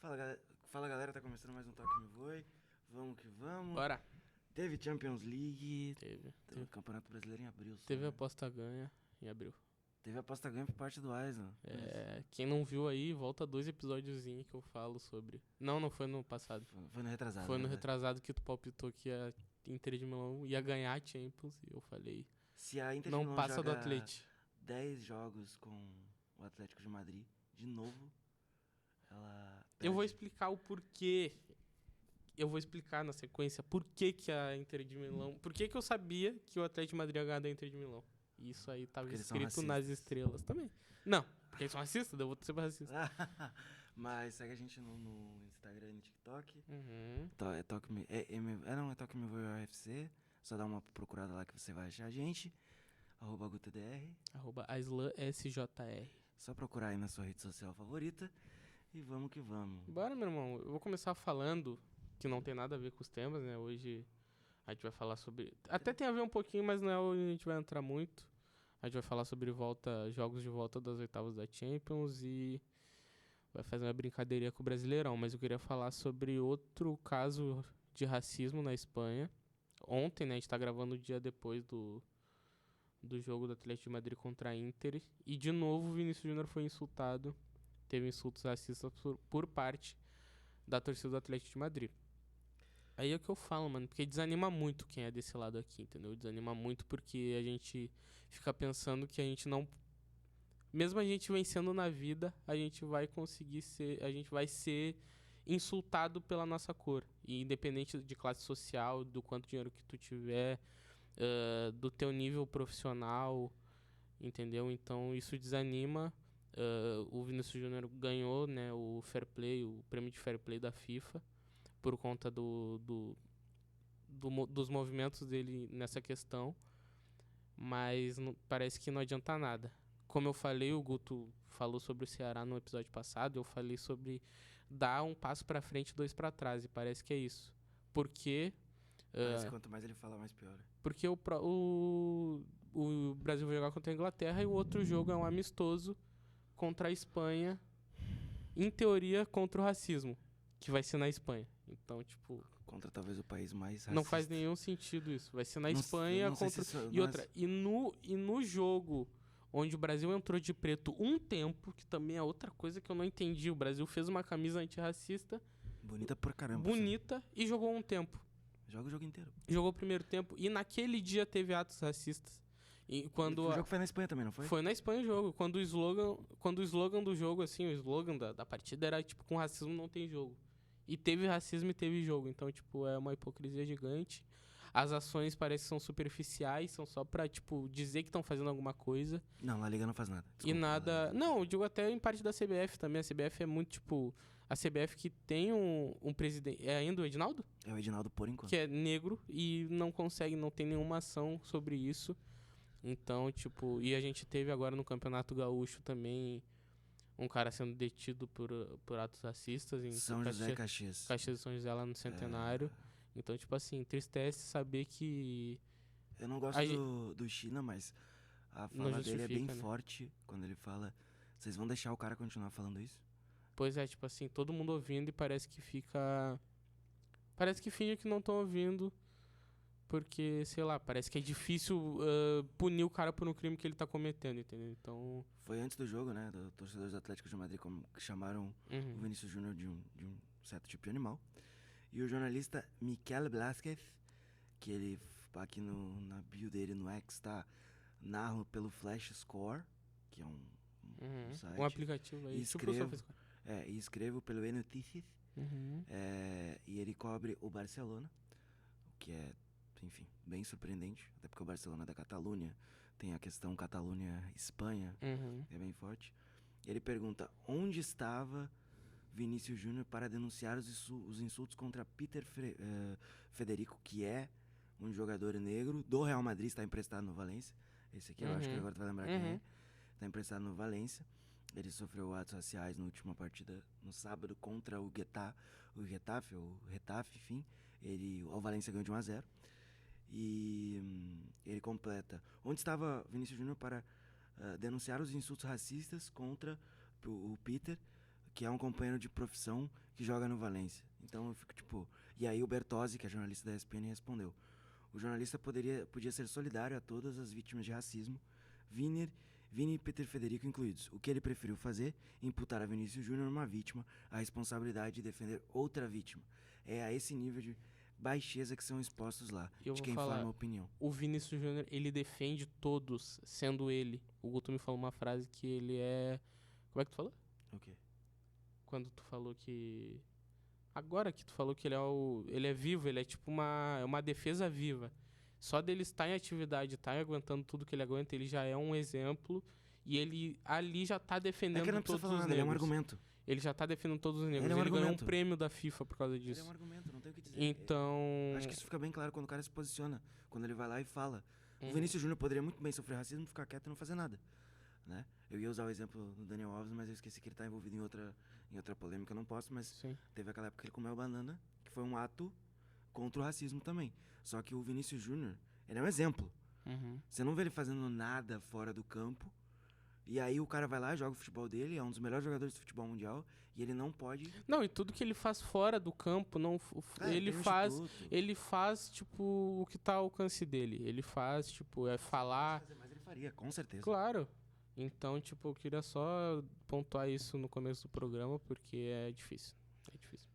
Fala galera, tá começando mais um Toque Me Voe. Vamos que vamos. Bora. Teve Champions League. Teve. O Campeonato Brasileiro em abril. Só, Teve né? aposta ganha em abril. Teve aposta ganha por parte do Aislan. Quem não viu aí, volta 2 episódiozinhos que eu falo sobre. Não foi no passado. Foi no retrasado. Foi no né? retrasado que tu palpitou que a Inter de Milão ia ganhar a Champions. E eu falei, Se a Inter de não Milão passa do joga Atlético. 10 jogos com o Atlético de Madrid, de novo, ela perde. Eu vou explicar o porquê. Eu vou explicar na sequência por que a Inter de Milão... Por que eu sabia que o Atlético de Madrid ia ganhar da Inter de Milão. Isso aí tava Porque eles são escrito nas racistas. estrelas também. Não, porque eles são racistas, eu vou ser racista. Mas segue a gente no Instagram e no TikTok. Uhum. É Toque Me... é Toque Me Voe UFC. Só dá uma procurada lá que você vai achar a gente. @GutoDR. @AislanSJR. Só procurar aí na sua rede social favorita. E vamos que vamos. Bora, meu irmão. Eu vou começar falando que não tem nada a ver com os temas, né? Hoje a gente vai falar sobre... Até tem a ver um pouquinho, mas não é onde a gente vai entrar muito. A gente vai falar sobre jogos de volta das oitavas da Champions e vai fazer uma brincadeirinha com o Brasileirão. Mas eu queria falar sobre outro caso de racismo na Espanha. Ontem, né? A gente tá gravando o dia depois do jogo do Atlético de Madrid contra a Inter. E de novo o Vinícius Júnior foi insultado. Teve insultos racistas por parte da torcida do Atlético de Madrid. Aí é o que eu falo, mano, porque desanima muito quem é desse lado aqui, entendeu? Desanima muito porque a gente fica pensando que a gente não... Mesmo a gente vencendo na vida, a gente vai conseguir ser... A gente vai ser insultado pela nossa cor. E independente de classe social, do quanto dinheiro que tu tiver, do teu nível profissional, entendeu? Então isso desanima. O Vinícius Júnior ganhou, né, o Fair Play, o prêmio de Fair Play da FIFA, por conta dos movimentos dele nessa questão, mas parece que não adianta nada. Como eu falei, o Guto falou sobre o Ceará no episódio passado, eu falei sobre dar um passo para frente, 2 para trás, e parece que é isso. Porque... Parece que quanto mais ele fala, mais pior. Porque o Brasil vai jogar contra a Inglaterra e o outro jogo é um amistoso contra a Espanha, em teoria contra o racismo, que vai ser na Espanha. Então, tipo... Contra talvez o país mais racista. Não faz nenhum sentido isso. Vai ser na Não- Espanha não sei contra... se isso- E outra, e no jogo onde o Brasil entrou de preto um tempo, que também é outra coisa que eu não entendi. O Brasil fez uma camisa antirracista, Bonita por caramba. bonita, e jogou um tempo. Joga o jogo inteiro. Jogou o primeiro tempo, e naquele dia teve atos racistas. E quando O jogo foi na Espanha também, não foi? Foi na Espanha o jogo. Quando o slogan do jogo, assim, o slogan da partida era, tipo, com racismo não tem jogo. E teve racismo e teve jogo. Então, tipo, é uma hipocrisia gigante. As ações parecem que são superficiais, são só pra, tipo, dizer que estão fazendo alguma coisa. Não, La Liga não faz nada. E nada... Não, eu digo até em parte da CBF também. A CBF é muito, tipo... A CBF que tem um presidente... É ainda o Edinaldo? É o Edinaldo por enquanto. Que é negro e não tem nenhuma ação sobre isso. Então, tipo... E a gente teve agora no Campeonato Gaúcho também um cara sendo detido por atos racistas em São José e Caxias. Caxias de São José lá no Centenário. Então, tipo assim, entristece saber que... Eu não gosto do China, mas a fala dele é bem justifica, né? forte quando ele fala. Vocês vão deixar o cara continuar falando isso? Pois é, tipo assim, todo mundo ouvindo e parece que fica... Parece que finge que não estão ouvindo, porque, sei lá, parece que é difícil punir o cara por um crime que ele tá cometendo, entendeu? Então... Foi antes do jogo, né? Dos torcedores do Atlético de Madrid que chamaram o Vinícius Júnior de um certo tipo de animal. E o jornalista Miquel Blázquez, que ele aqui na bio dele no X tá, narra pelo Flash Score, que é um site. Um aplicativo aí. E escrevo pelo E-Notícias. Uhum. E ele cobre o Barcelona, o que é, enfim, bem surpreendente, até porque o Barcelona é da Catalunha, tem a questão Catalunha-Espanha, que é bem forte. Ele pergunta onde estava Vinícius Júnior para denunciar os insultos contra Peter Federico, que é um jogador negro do Real Madrid, está emprestado no Valência. Esse aqui eu acho que agora tu vai lembrar quem é. Está emprestado no Valência. Ele sofreu atos raciais na última partida, no sábado, contra o Getafe, enfim. O Valência ganhou de 1-0. E ele completa. Onde estava Vinícius Júnior para denunciar os insultos racistas contra o Peter, que é um companheiro de profissão que joga no Valência. Então eu fico tipo... E aí o Bertozzi, que é jornalista da ESPN, respondeu. O jornalista podia ser solidário a todas as vítimas de racismo, Vini e Peter Federico incluídos. O que ele preferiu fazer? Imputar a Vinícius Júnior, uma vítima, a responsabilidade de defender outra vítima. É a esse nível de baixeza que são expostos lá, Eu de vou quem falar, forma a opinião. O Vinícius Júnior, ele defende todos, sendo ele. O Guto me falou uma frase que ele é... Como é que tu falou? O quê? Quando tu falou que... Agora que tu falou que ele é vivo, ele é tipo uma defesa viva. Só dele estar em atividade, estar aguentando tudo que ele aguenta, ele já é um exemplo. E ele ali já tá defendendo todos os negros. Ele é um argumento. Ele já tá defendendo todos os negros. Ele Ganhou um prêmio da FIFA por causa disso. Ele é um argumento, não tem o que dizer. Então... Acho que isso fica bem claro quando o cara se posiciona. Quando ele vai lá e fala. O Vinícius Júnior poderia muito bem sofrer racismo, ficar quieto e não fazer nada. Né? Eu ia usar o exemplo do Daniel Alves, mas eu esqueci que ele tá envolvido em outra polêmica, eu não posso, mas Sim. Teve aquela época que ele comeu banana, que foi um ato contra o racismo também. Só que o Vinícius Júnior, ele é um exemplo. Você não vê ele fazendo nada fora do campo, e aí o cara vai lá, joga o futebol dele, é um dos melhores jogadores do futebol mundial, e ele não pode... Não, e tudo que ele faz fora do campo, ele faz, tipo, o que tá ao alcance dele. Ele faz, tipo, é falar... Mas ele faria, com certeza. Claro. Então, tipo, eu queria só pontuar isso no começo do programa, porque é difícil. É difícil.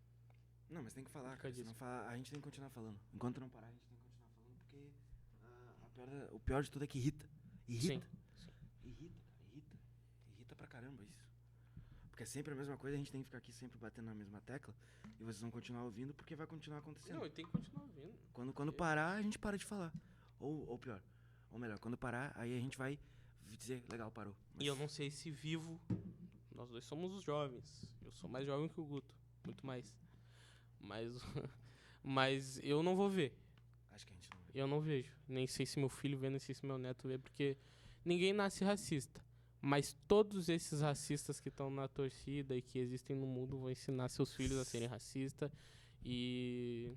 Não, mas tem que falar, cara. Senão a gente tem que continuar falando. Enquanto não parar, a gente tem que continuar falando, porque o pior de tudo é que irrita. Irrita. Sim. Irrita pra caramba isso. Porque é sempre a mesma coisa, a gente tem que ficar aqui sempre batendo na mesma tecla, e vocês vão continuar ouvindo, porque vai continuar acontecendo. Não, eu tenho que continuar ouvindo. Quando parar, a gente para de falar. Ou pior. Ou melhor, quando parar, aí a gente vai dizer, legal, parou. Mas... E eu não sei se vivo... Nós dois somos os jovens. Eu sou mais jovem que o Guto. Muito mais. Mas eu não vou ver. Acho que a gente não vê. Eu não vejo. Nem sei se meu filho vê, nem sei se meu neto vê, porque ninguém nasce racista. Mas todos esses racistas que estão na torcida e que existem no mundo vão ensinar seus filhos a serem racistas. E...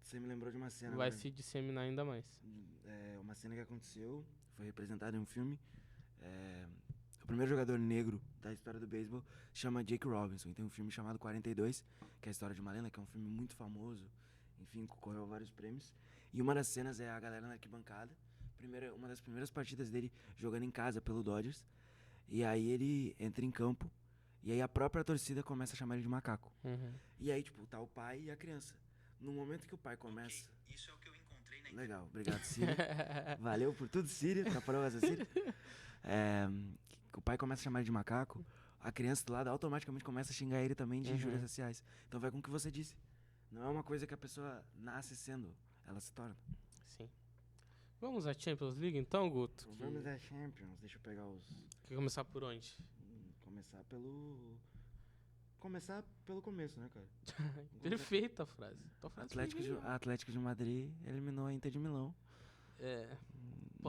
Você me lembrou de uma cena. Vai se disseminar ainda mais. Uma cena que aconteceu, foi representada em um filme. O primeiro jogador negro da história do beisebol chama Jake Robinson. E tem um filme chamado 42, que é a história de uma lenda, que é um filme muito famoso. Enfim, concorreu a vários prêmios. E uma das cenas é a galera na arquibancada. Uma das primeiras partidas dele jogando em casa pelo Dodgers. E aí ele entra em campo. E aí a própria torcida começa a chamar ele de macaco. E aí, tipo, tá o pai e a criança. No momento que o pai começa... Okay, isso é o que eu encontrei na... Legal, obrigado, Sírio. Valeu por tudo, Sírio. Tá parando essa, Sírio? O pai começa a chamar ele de macaco, a criança do lado automaticamente começa a xingar ele também de injúrias raciais. Então vai com o que você disse. Não é uma coisa que a pessoa nasce sendo, ela se torna. Sim. Vamos à Champions League então, Guto? Vamos à Champions, deixa eu pegar os... Quer começar por onde? Começar pelo começo, né, cara? Perfeita a frase. Atlético de Madrid eliminou a Inter de Milão.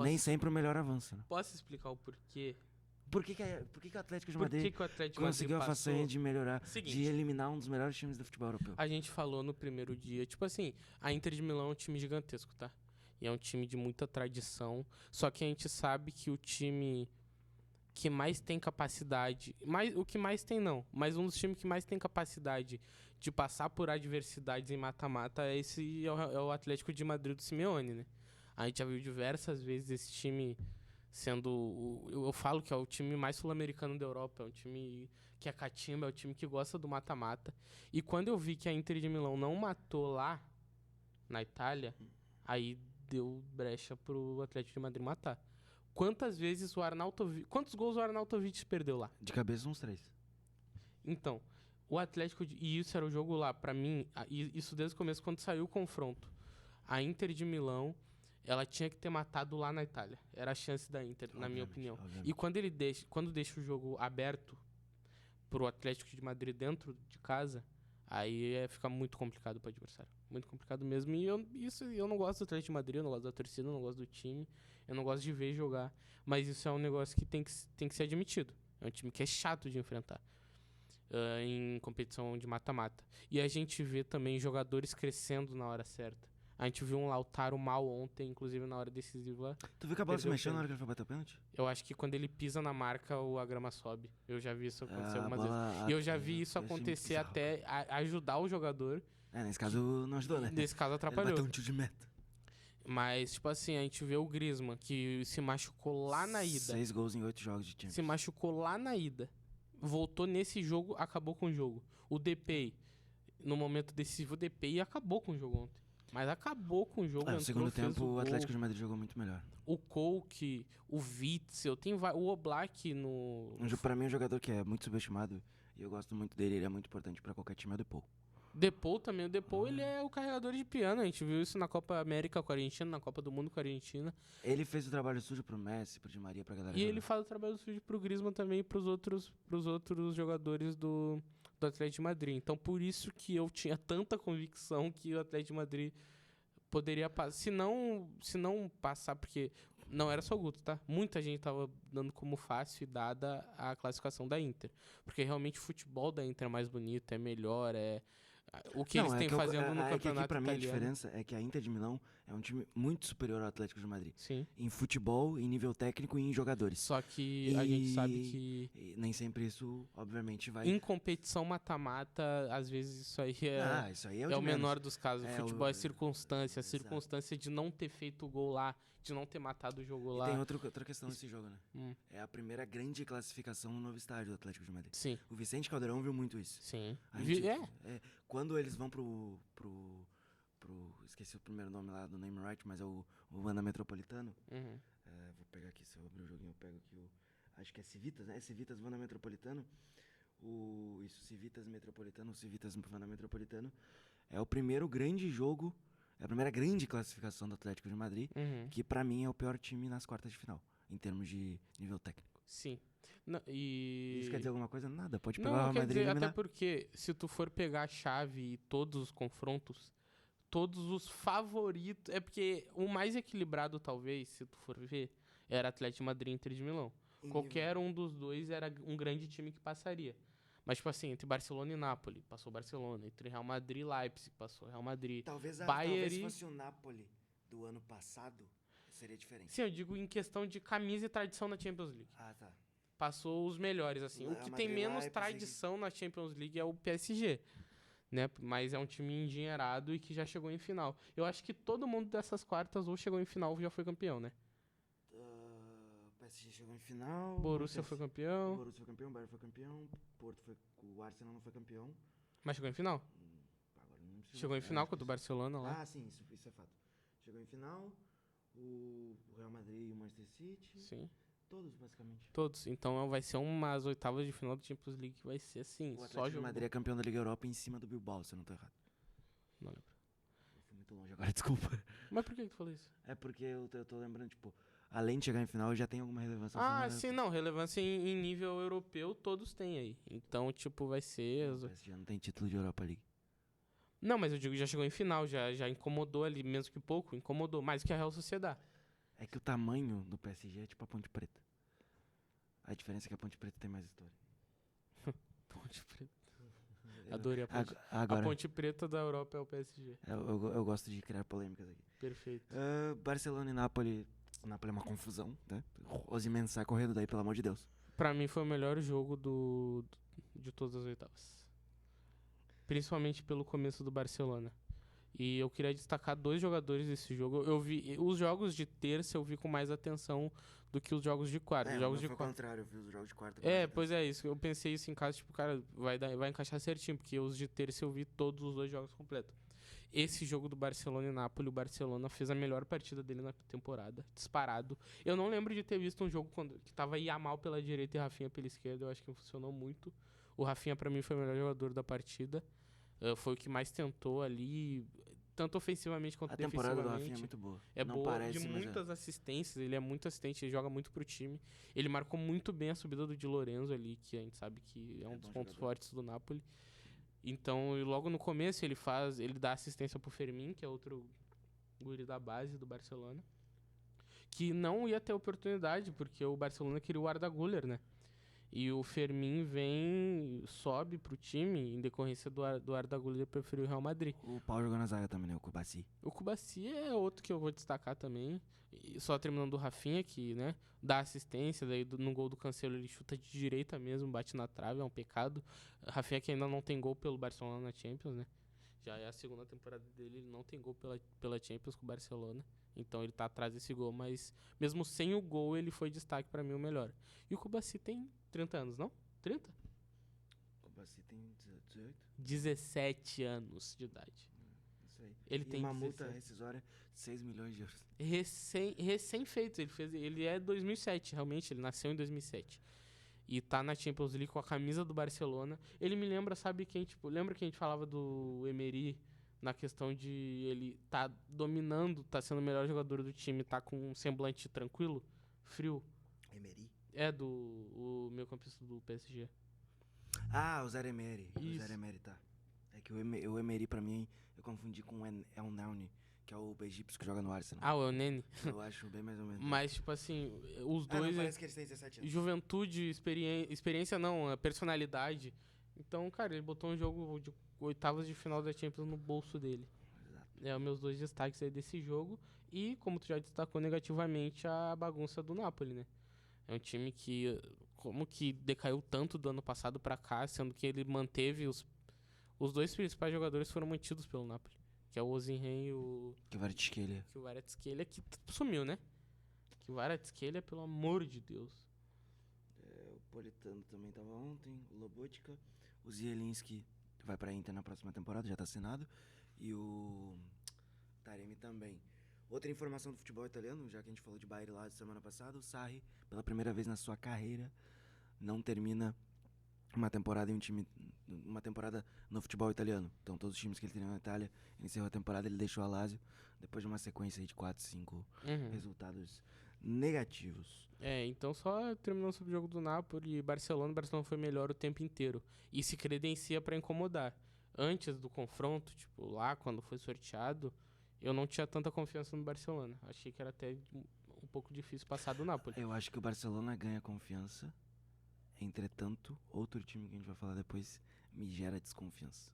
Nem sempre o melhor avanço, né? Posso explicar o porquê? Por que o Atlético de Madrid conseguiu a façanha de melhorar, de eliminar um dos melhores times do futebol europeu? A gente falou no primeiro dia, tipo assim, a Inter de Milão é um time gigantesco, tá? E é um time de muita tradição, só que a gente sabe que o time que mais tem capacidade, o que mais tem não, mas um dos times que mais tem capacidade de passar por adversidades em mata-mata é o Atlético de Madrid do Simeone, né? A gente já viu diversas vezes esse time sendo... Eu falo que é o time mais sul-americano da Europa. É um time que é catimba, é o time que gosta do mata-mata. E quando eu vi que a Inter de Milão não matou lá, na Itália, aí deu brecha pro Atlético de Madrid matar. Quantos gols o Arnautovic perdeu lá? De cabeça, uns 3. Então, o Atlético... E isso era o jogo lá, pra mim, isso desde o começo, quando saiu o confronto. A Inter de Milão... Ela tinha que ter matado lá na Itália. Era a chance da Inter, na minha opinião. E quando deixa o jogo aberto pro Atlético de Madrid dentro de casa, aí fica muito complicado pro adversário. Muito complicado mesmo. E eu não gosto do Atlético de Madrid, eu não gosto da torcida, eu não gosto do time. Eu não gosto de ver jogar. Mas isso é um negócio que tem que ser admitido. É um time que é chato de enfrentar em competição de mata-mata. E a gente vê também jogadores crescendo na hora certa. A gente viu um Lautaro mal ontem, inclusive na hora decisiva. Tu viu que a bola se mexeu na hora que ele foi bater o pênalti? Eu acho que quando ele pisa na marca, a grama sobe. Eu já vi isso acontecer algumas vezes. E eu já vi isso acontecer até ajudar o jogador. Nesse caso não ajudou, né? Nesse caso atrapalhou. Ele bateu um tiro de meta. Mas, tipo assim, a gente vê o Griezmann, que se machucou lá na ida. 6 gols em 8 jogos de time. Se machucou lá na ida. Voltou nesse jogo, acabou com o jogo. O Depay, no momento decisivo, o Depay acabou com o jogo ontem. Mas acabou com o jogo. No segundo tempo, o Atlético de Madrid jogou muito melhor. O Koke, o Witzel, o Oblak no... Pra mim, um jogador que é muito subestimado, e eu gosto muito dele, ele é muito importante pra qualquer time, é o Depou. Depou também. O Depou, ele é o carregador de piano. A gente viu isso na Copa América com a Argentina, na Copa do Mundo com a Argentina. Ele fez o trabalho sujo pro Messi, pro Di Maria, pra galera. E ele faz o trabalho sujo pro Griezmann também e pros outros jogadores do Atlético de Madrid. Então, por isso que eu tinha tanta convicção que o Atlético de Madrid poderia passar. Se não passar, porque não era só o Guto, tá? Muita gente tava dando como fácil, dada a classificação da Inter. Porque realmente o futebol da Inter é mais bonito, é melhor, o que eles têm fazendo no campeonato aqui, pra mim, italiano. a diferença é que a Inter de Milão é um time muito superior ao Atlético de Madrid. Sim. Em futebol, em nível técnico e em jogadores. Só que a gente sabe que... E nem sempre isso, obviamente, vai... Em competição mata-mata, às vezes isso aí isso aí é o menor dos casos. O futebol é circunstância. A Exato. Circunstância de não ter feito o gol lá, de não ter matado o jogo lá. E tem outra questão nesse jogo, né? É a primeira grande classificação no novo estádio do Atlético de Madrid. Sim. O Vicente Caldeirão viu muito isso. Sim. Quando eles vão pro esqueci o primeiro nome lá do name right, mas é o Wanda Metropolitano. Vou pegar aqui, se eu abrir o joguinho, eu pego aqui acho que é Civitas, né? É Civitas Wanda Metropolitano. Civitas Metropolitano, Civitas Wanda Metropolitano. É o primeiro grande jogo, é a primeira grande classificação do Atlético de Madrid, que pra mim é o pior time nas quartas de final, em termos de nível técnico. Sim. Isso quer dizer alguma coisa? Nada, pode pegar o o Madrid e eliminar. Até porque, se tu for pegar a chave e todos os confrontos, todos os favoritos... É porque o mais equilibrado, talvez, se tu for ver, era Atlético de Madrid e Inter de Milão. Qualquer um dos dois era um grande time que passaria. Mas, tipo assim, entre Barcelona e Napoli, passou Barcelona. Entre Real Madrid e Leipzig, passou Real Madrid. Talvez fosse o Napoli do ano passado, seria diferente. Sim, eu digo em questão de camisa e tradição na Champions League. Ah, tá. Passou os melhores, assim. O que tem menos tradição na Champions League é o PSG, né? Mas é um time endinheirado e que já chegou em final. Eu acho que todo mundo dessas quartas ou chegou em final ou já foi campeão, né? O PSG chegou em final. Borussia foi campeão. O Borussia foi campeão, o Bayern foi campeão, o Arsenal não foi campeão. Mas chegou em final? Agora não lembro. Chegou em final contra o Barcelona lá. Ah, sim, isso é fato. Chegou em final, o Real Madrid e o Manchester City. Sim. Todos, basicamente. Todos. Então vai ser umas oitavas de final da Champions League que vai ser assim. O Atlético de Madrid é campeão da Liga Europa em cima do Bilbao, se eu não tô errado. Não lembro. Eu fui muito longe agora, desculpa. Mas por que tu falou isso? É porque eu tô lembrando, tipo, além de chegar em final, já tem alguma relevância. Sim, não. Relevância em nível europeu, todos têm aí. Então, tipo, vai ser... O PSG não tem título de Europa League. Não, mas eu digo, já chegou em final, já incomodou ali, mesmo que pouco, incomodou. Mais que a Real Sociedad. É que o tamanho do PSG é tipo a Ponte Preta. A diferença é que a Ponte Preta tem mais história. Ponte Preta. Adorei a Ponte. Agora, a Ponte Preta da Europa é o PSG. Eu gosto de criar polêmicas aqui. Perfeito. Barcelona e Napoli. O Napoli é uma confusão, né? Osimhen sai correndo daí, pelo amor de Deus. Pra mim foi o melhor jogo de todas as oitavas. Principalmente pelo começo do Barcelona. E eu queria destacar 2 jogadores desse jogo. Eu vi os jogos de terça, eu vi com mais atenção do que os jogos de quarta. Os jogos de quarta. Contrário, eu vi os jogos de quarta. Pois é isso. Eu pensei isso em casa, tipo, cara, vai encaixar certinho, porque os de terça eu vi todos os 2 jogos completos. Esse jogo do Barcelona e Napoli, o Barcelona fez a melhor partida dele na temporada, disparado. Eu não lembro de ter visto um jogo que tava Yamal pela direita e Rafinha pela esquerda. Eu acho que funcionou muito. O Rafinha, pra mim, foi o melhor jogador da partida. Foi o que mais tentou ali, tanto ofensivamente quanto defensivamente. A temporada do Rafinha é muito boa. Não boa, parece, de muitas assistências. Ele é muito assistente, ele joga muito pro time. Ele marcou muito bem a subida do Di Lorenzo ali, que a gente sabe que é um dos pontos fortes do Napoli. Então, logo no começo, ele dá assistência pro Fermin, que é outro guri da base do Barcelona, que não ia ter oportunidade, porque o Barcelona queria o Arda Güler, né? E o Fermin sobe pro time em decorrência do Arda Güler preferir o Real Madrid. O Pau jogou na zaga também, né? O Kubasi. O Kubasi é outro que eu vou destacar também. E só terminando do Rafinha, que, né, dá assistência, daí no gol do Cancelo ele chuta de direita mesmo, bate na trave, é um pecado. Rafinha que ainda não tem gol pelo Barcelona na Champions, né? Já é a segunda temporada dele, ele não tem gol pela Champions com o Barcelona. Então ele tá atrás desse gol, mas mesmo sem o gol, ele foi destaque pra mim o melhor. E o Kubasi tem 30 anos, não? 30? O Kubasi tem 18? 17 anos de idade. Isso aí. Ele e tem uma 17. multa rescisória, 6 milhões de euros. Recém feito, ele é 2007, realmente, ele nasceu em 2007. E tá na Champions League com a camisa do Barcelona. Ele me lembra, sabe quem, tipo, lembra que a gente falava do Emery na questão de ele tá dominando, tá sendo o melhor jogador do time, tá com um semblante tranquilo, frio. Emery? É o meio campista do PSG. Ah, o Zé Emery. Isso. O Zé Emery, tá. É que o Emery, pra mim, eu confundi com o El Nauni, que é o egípcio que joga no Arsenal. Ah, o El Neni. Eu acho bem mais ou menos. Mas, tipo assim, os Não, dois... parece que eles têm 17 anos. Juventude, experiência não, personalidade. Então, cara, ele botou um jogo de oitavas de final da Champions no bolso dele. Exato. É os meus 2 destaques aí desse jogo. E, como tu já destacou negativamente, a bagunça do Napoli, né? É um time que, como que decaiu tanto do ano passado pra cá, sendo que ele manteve os 2 principais jogadores foram mantidos pelo Napoli. Que é o Osimhen e o Kvaratskhelia. que o Kvaratskhelia, que sumiu, né? Que o Kvaratskhelia, pelo amor de Deus. O Politano também tava ontem, o Lobotka. O Zielinski vai pra Inter na próxima temporada, já tá assinado. E o Taremi também. Outra informação do futebol italiano, já que a gente falou de Bayern lá semana passada, o Sarri, pela primeira vez na sua carreira, não termina uma temporada no futebol italiano. Então todos os times que ele treinou na Itália, ele encerrou a temporada, ele deixou a Lazio, depois de uma sequência aí de 4, 5 resultados negativos. Então só terminando sobre o jogo do Napoli e Barcelona, o Barcelona foi melhor o tempo inteiro. E se credencia pra incomodar. Antes do confronto, tipo, lá quando foi sorteado, eu não tinha tanta confiança no Barcelona. Achei que era até um pouco difícil passar do Napoli. Eu acho que o Barcelona ganha confiança, entretanto, outro time que a gente vai falar depois me gera desconfiança.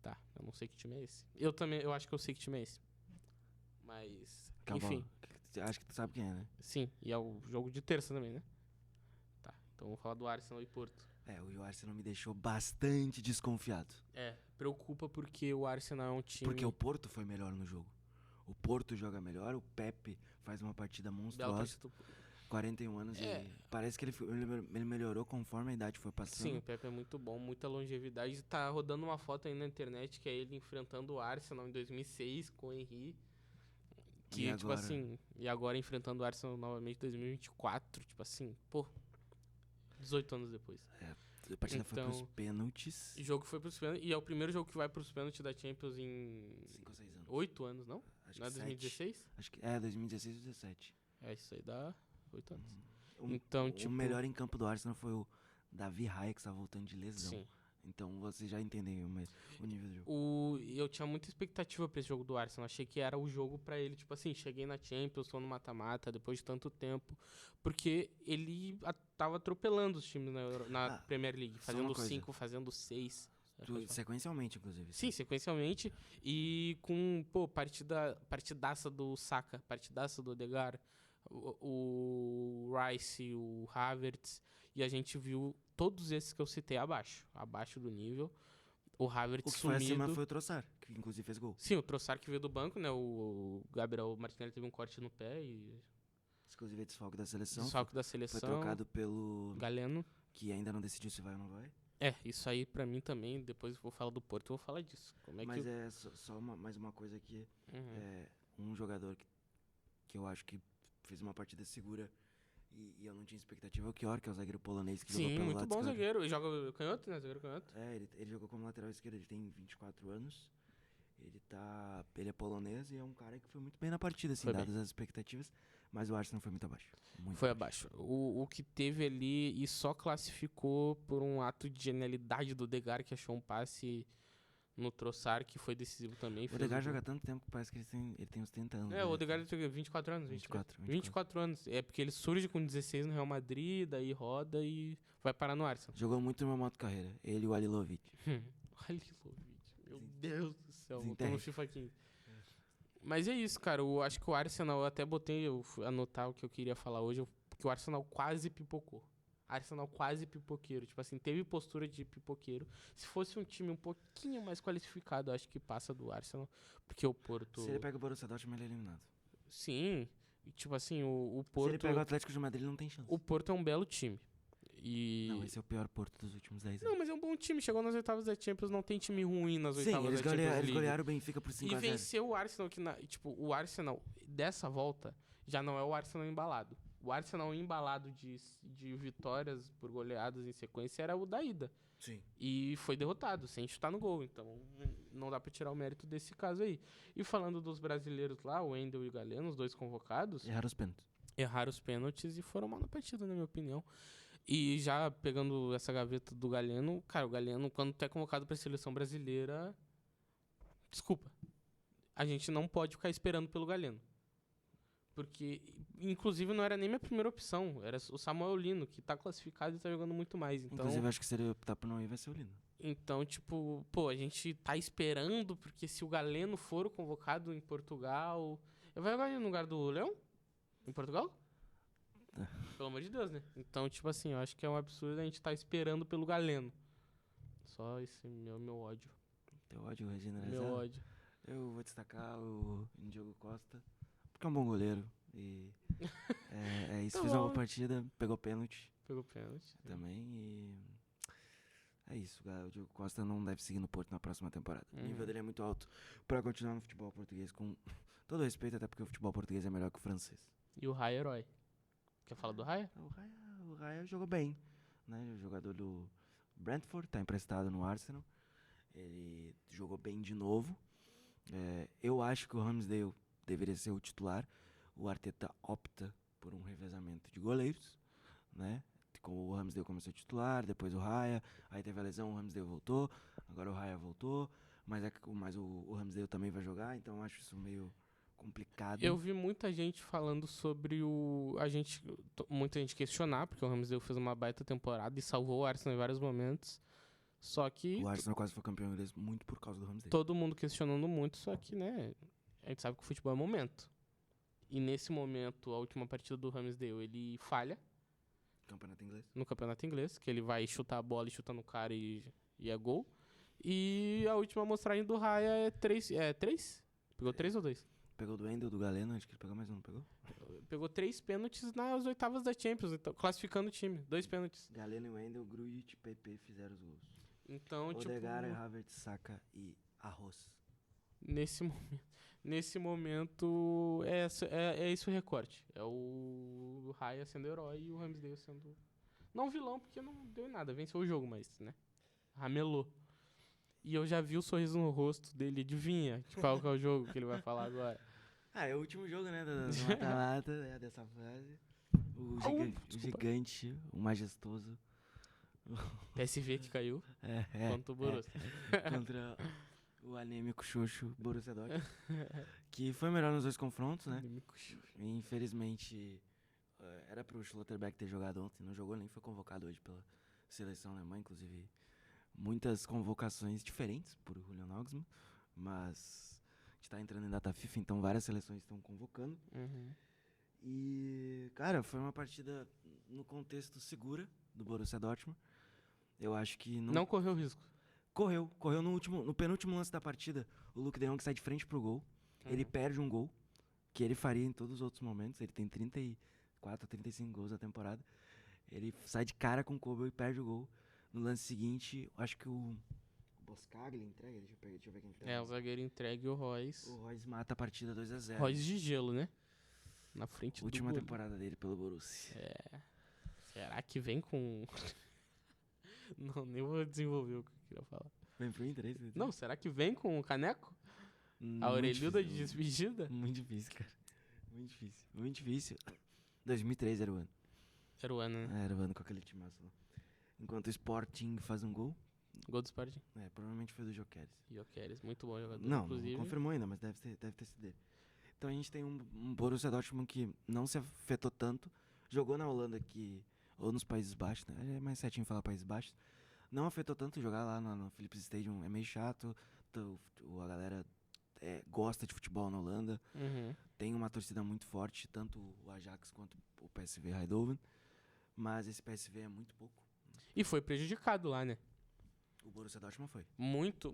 Tá, eu não sei que time é esse. Eu acho que eu sei que time é esse. Mas, enfim. Acho que tu sabe quem é, né? Sim, e é o jogo de terça também, né? Tá, então vamos falar do Arsenal e Porto. O Arsenal me deixou bastante desconfiado. Preocupa porque o Arsenal é um time... Porque o Porto foi melhor no jogo. O Porto joga melhor, o Pepe faz uma partida monstruosa. 41 anos e parece que ele melhorou conforme a idade foi passando. Sim, o Pepe é muito bom, muita longevidade. Tá rodando uma foto aí na internet que é ele enfrentando o Arsenal em 2006 com o Henry. Que, tipo assim, e agora enfrentando o Arsenal novamente em 2024, tipo assim, 18 anos depois. A partida foi pros pênaltis. O jogo foi pros pênaltis, e é o primeiro jogo que vai pros pênaltis da Champions em 5 ou 6 anos. 8 anos, não? Acho não é que 2016? Acho que é 2016 ou 2017. Isso aí dá 8 anos. Então, o melhor em campo do Arsenal foi o Davi Raya, que tá voltando de lesão. Sim. Então vocês já entendem o nível do jogo. Eu tinha muita expectativa pra esse jogo do Arsenal. Achei que era o jogo pra ele, tipo assim, cheguei na Champions, tô no mata-mata, depois de tanto tempo. Porque ele tava atropelando os times na Premier League, fazendo 5, fazendo 6. Sequencialmente, inclusive. Sim, sequencialmente. E com, partidaça do Saka, partidaça do Odegaard, o Rice, o Havertz. E a gente viu todos esses que eu citei abaixo do nível. O Havertz sumido. O que foi acima foi o Trossard, que inclusive fez gol. Sim, o Trossard que veio do banco, né? O Gabriel Martinelli teve um corte no pé e... Inclusive é desfalque da seleção. Foi trocado pelo... Galeno. Que ainda não decidiu se vai ou não vai. Isso aí pra mim também, depois eu vou falar do Porto, eu vou falar disso. Mais uma coisa aqui. Um jogador que eu acho que fez uma partida segura e eu não tinha expectativa, é o Kjær, que é o zagueiro polonês que jogou pelo lado esquerdo. Sim, muito bom zagueiro. Ele joga canhoto, né? Zagueiro canhoto. Ele jogou como lateral esquerdo, ele tem 24 anos. Ele é polonês e é um cara que foi muito bem na partida, assim, dadas as expectativas. Mas o Arsenal foi muito abaixo. Foi abaixo. O que teve ali e só classificou por um ato de genialidade do Odegaard, que achou um passe no Trossard, que foi decisivo também. O Odegaard joga tanto tempo que parece que ele tem uns 30 anos. O Odegaard tem 24 anos. 24 anos. É porque ele surge com 16 no Real Madrid, daí roda e vai parar no Arsenal. Jogou muito no meu modo carreira. Ele e o Alilovic. Meu Deus do céu. Voltou no FIFA 15. Mas é isso, cara. Eu acho que o Arsenal, eu até botei, eu fui anotar o que eu queria falar hoje, porque o Arsenal quase pipocou. Arsenal quase pipoqueiro. Tipo assim, teve postura de pipoqueiro. Se fosse um time um pouquinho mais qualificado, eu acho que passa do Arsenal. Porque o Porto... Se ele pega o Borussia Dortmund, ele é eliminado. Sim. E, tipo assim, o Porto... Se ele pega o Atlético de Madrid, ele não tem chance. O Porto é um belo time. Não, esse é o pior Porto dos últimos 10 anos. Não, mas é um bom time. Chegou nas oitavas da Champions, não tem time ruim nas oitavas da Champions League. Eles golearam o Benfica por 5 a 0. E venceu o Arsenal, o Arsenal dessa volta já não é o Arsenal embalado. O Arsenal embalado de vitórias por goleadas em sequência era o da ida. Sim. E foi derrotado, sem chutar no gol. Então, não dá pra tirar o mérito desse caso aí. E falando dos brasileiros lá, o Wendel e o Galeno, os dois convocados... Erraram os pênaltis e foram mal na partida, na minha opinião. E já pegando essa gaveta do Galeno, cara, o Galeno, quando tu é convocado pra seleção brasileira... Desculpa. A gente não pode ficar esperando pelo Galeno. Porque, inclusive, não era nem minha primeira opção. Era o Samuel Lino, que tá classificado e tá jogando muito mais. Então, inclusive, acho que se ele optar por não ir, vai ser o Lino. Então, tipo, a gente tá esperando, porque se o Galeno for o convocado em Portugal... Vai jogar no lugar do Leão? Em Portugal? Pelo amor de Deus, né? Então, tipo assim, eu acho que é um absurdo a gente tá esperando pelo Galeno. Só esse meu ódio. Teu ódio, Regina? Meu ódio. Eu vou destacar o Diogo Costa, porque é um bom goleiro. E é isso, fez uma boa partida, pegou pênalti. Também, e é isso. O Diogo Costa não deve seguir no Porto na próxima temporada. O nível dele é muito alto pra continuar no futebol português, com todo respeito, até porque o futebol português é melhor que o francês. E o Raya herói. Quer falar do Raya? O Raya jogou bem, né? O jogador do Brentford, tá emprestado no Arsenal. Ele jogou bem de novo. Eu acho que o Ramsdale deveria ser o titular. O Arteta opta por um revezamento de goleiros, né? O Ramsdale começou a titular, depois o Raya, aí teve a lesão, o Ramsdale voltou, agora o Raya voltou, mas o Ramsdale também vai jogar, então eu acho isso meio complicado. Eu vi muita gente falando sobre muita gente questionar, porque o Ramsdale fez uma baita temporada e salvou o Arsenal em vários momentos. Só que... O Arsenal quase foi campeão inglês muito por causa do Ramsdale. Todo mundo questionando muito, só que, né, a gente sabe que o futebol é momento. E nesse momento, a última partida do Ramsdale, ele falha. No campeonato inglês, que ele vai chutar a bola e chuta no cara e é gol. E a última amostragem do Raya é 3. É 3? Pegou 3 ou 2? Pegou do Wendel, do Galeno, acho que ele pegou mais um, não pegou? Pegou 3 pênaltis nas oitavas da Champions, então, classificando o time. 2 pênaltis. Galeno e Wendel, Grujic e PP fizeram os gols. Então, Odegaard, Havertz, Saka e Arroz. Nesse momento, é esse o recorte. É o Raya sendo herói e o Ramsdale sendo... Não vilão, porque não deu em nada. Venceu o jogo, mas, né? Ramelou. E eu já vi o sorriso no rosto dele. Adivinha de qual que é o jogo que ele vai falar agora? É o último jogo, né? Do mata-mata, dessa fase. O gigante, o majestoso. PSV que caiu. Contra o Borussia. Contra o anêmico Xoxo Borussia Dortmund. Que foi melhor nos 2 confrontos, né? E, infelizmente, era pro Schlotterbeck ter jogado ontem. Não jogou, nem foi convocado hoje pela seleção alemã. Inclusive, muitas convocações diferentes por Julian Nagelsmann. Mas a gente tá entrando em data FIFA, então várias seleções estão convocando. E, cara, foi uma partida no contexto segura do Borussia Dortmund. Eu acho que não correu risco. Correu no penúltimo lance da partida. O Luke de Jong sai de frente pro gol. Ele perde um gol que ele faria em todos os outros momentos. Ele tem 34, 35 gols na temporada. Ele sai de cara com o Kobel e perde o gol. No lance seguinte, acho que o Boscagli entrega. Deixa eu ver quem entrega. O zagueiro entrega e o Royce. O Royce mata a partida 2-0. Royce de gelo, né? Na frente do última temporada dele pelo Borussia. Será que vem com... Não, nem vou desenvolver o que eu queria falar. Vem pro Inter, é isso? Não, será que vem com o caneco? A orelhuda de despedida? Muito difícil, cara. Muito difícil. 2003 era o ano. Era o ano, né? Era o ano com aquele timaço lá. Enquanto o Sporting faz um gol, Gol do Sporting. Provavelmente foi do Gyökeres. Gyökeres, muito bom jogador, Não inclusive. Não confirmou ainda, mas deve ter sido dele. Então a gente tem um Borussia Dortmund que não se afetou tanto. Jogou na Holanda ou nos Países Baixos, né? É mais certinho falar Países Baixos. Não afetou tanto jogar lá no Philips Stadium, é meio chato. A galera gosta de futebol na Holanda. Tem uma torcida muito forte, tanto o Ajax quanto o PSV Eindhoven. Mas esse PSV é muito pouco. E foi prejudicado lá, né? O Borussia Dortmund foi. Muito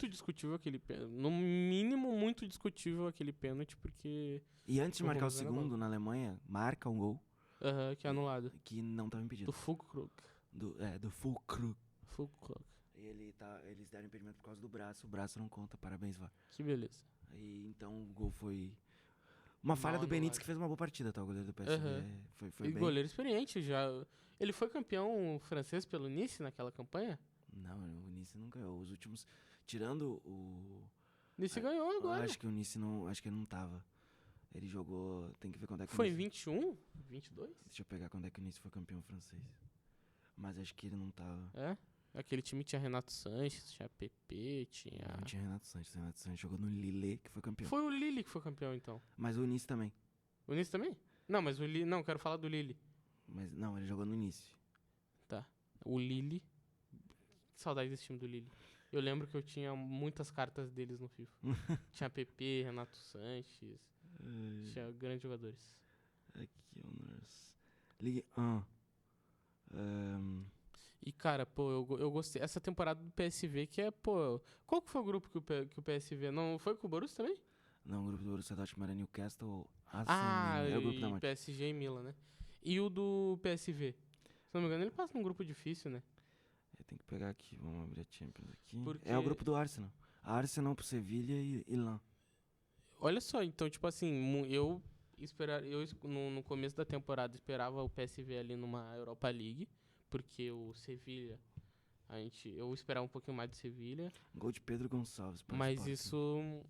discutível aquele pênalti. No mínimo, muito discutível aquele pênalti, porque... E antes de marcar o segundo, na Alemanha, marca um gol. Que é anulado. Que não estava impedido. Do Füllkrug. Do Füllkrug. Füllkrug. Eles deram impedimento por causa do braço. O braço não conta, parabéns, VAR. Que beleza. Então o gol foi... Uma falha do Benítez, que fez uma boa partida, tá? O goleiro do PSV foi bem. Goleiro experiente já. Ele foi campeão francês pelo Nice naquela campanha? Não, o Nice não ganhou. Os últimos... Tirando o... Nice ganhou agora. Acho que o Nice não... Acho que ele não tava. Ele jogou... Tem que ver quando é que foi em 21? 22? Deixa eu pegar quando é que o Nice foi campeão francês. Mas acho que ele não tava. Aquele time tinha Renato Sanches, tinha PP, tinha... Não tinha Renato Sanches. Renato Sanches jogou no Lille, que foi campeão. Foi o Lille que foi campeão, então. Mas o Nice também. O Nice também? Não, mas o Lille... Não, quero falar do Lille. Mas não, ele jogou no Nice. Tá. O Lille... Que saudade desse time do Lille. Eu lembro que eu tinha muitas cartas deles no FIFA. Tinha PP, Renato Sanches... Tinha grandes jogadores. Aqui, Honors. Ligue 1. E, cara, pô, eu gostei. Essa temporada do PSV que é, pô... Qual que foi o grupo que o PSV... Não foi com o Borussia também? Não, o grupo do Borussia Dortmund era Newcastle, Arsenal... É o grupo da morte. PSG e Milan, né? E o do PSV? Se não me engano, ele passa num grupo difícil, né? Tem que pegar aqui, vamos abrir a Champions aqui. Porque... É o grupo do Arsenal. Arsenal pro Sevilha e Lan. Olha só, então, tipo assim, eu no começo da temporada esperava o PSV ali numa Europa League, porque o Sevilha, eu esperava um pouquinho mais do Sevilha. Gol de Pedro Gonçalves. Mas isso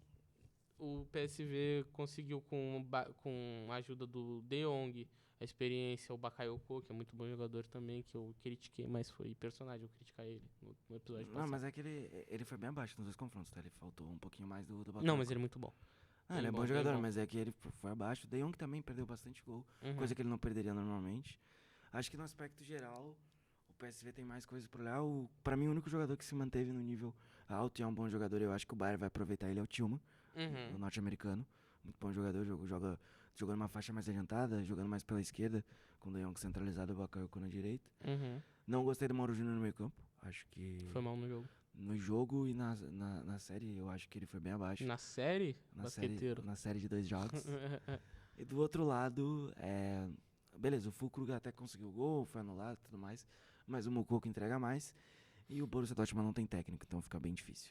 o PSV conseguiu com a ajuda do De Jong, a experiência, o Bakayoko, que é muito bom jogador também, que eu critiquei, mas foi personagem eu criticar ele no episódio passado. Não, mas é que ele foi bem abaixo nos dois confrontos, tá? Ele faltou um pouquinho mais do Bakayoko. Não, mas ele é muito bom. Ele é bom jogador, mas é que ele foi abaixo. O De Jong também perdeu bastante gol, coisa que ele não perderia normalmente. Acho que no aspecto geral, o PSV tem mais coisas por olhar. Pra mim, o único jogador que se manteve no nível alto e é um bom jogador, eu acho que o Bayern vai aproveitar ele, é o Tillman, o norte-americano. Muito bom jogador, jogando numa faixa mais adiantada, jogando mais pela esquerda, com o De Jong centralizado e o Bakayoko na direita. Não gostei do Mauro Júnior no meio campo. Acho que... Foi mal no jogo. No jogo e na série, eu acho que ele foi bem abaixo. Na série? Na série de 2 jogos. E do outro lado, beleza, o Füllkrug até conseguiu o gol, foi anulado e tudo mais, mas o Moukoko entrega mais. E o Borussia Dortmund não tem técnico, então fica bem difícil.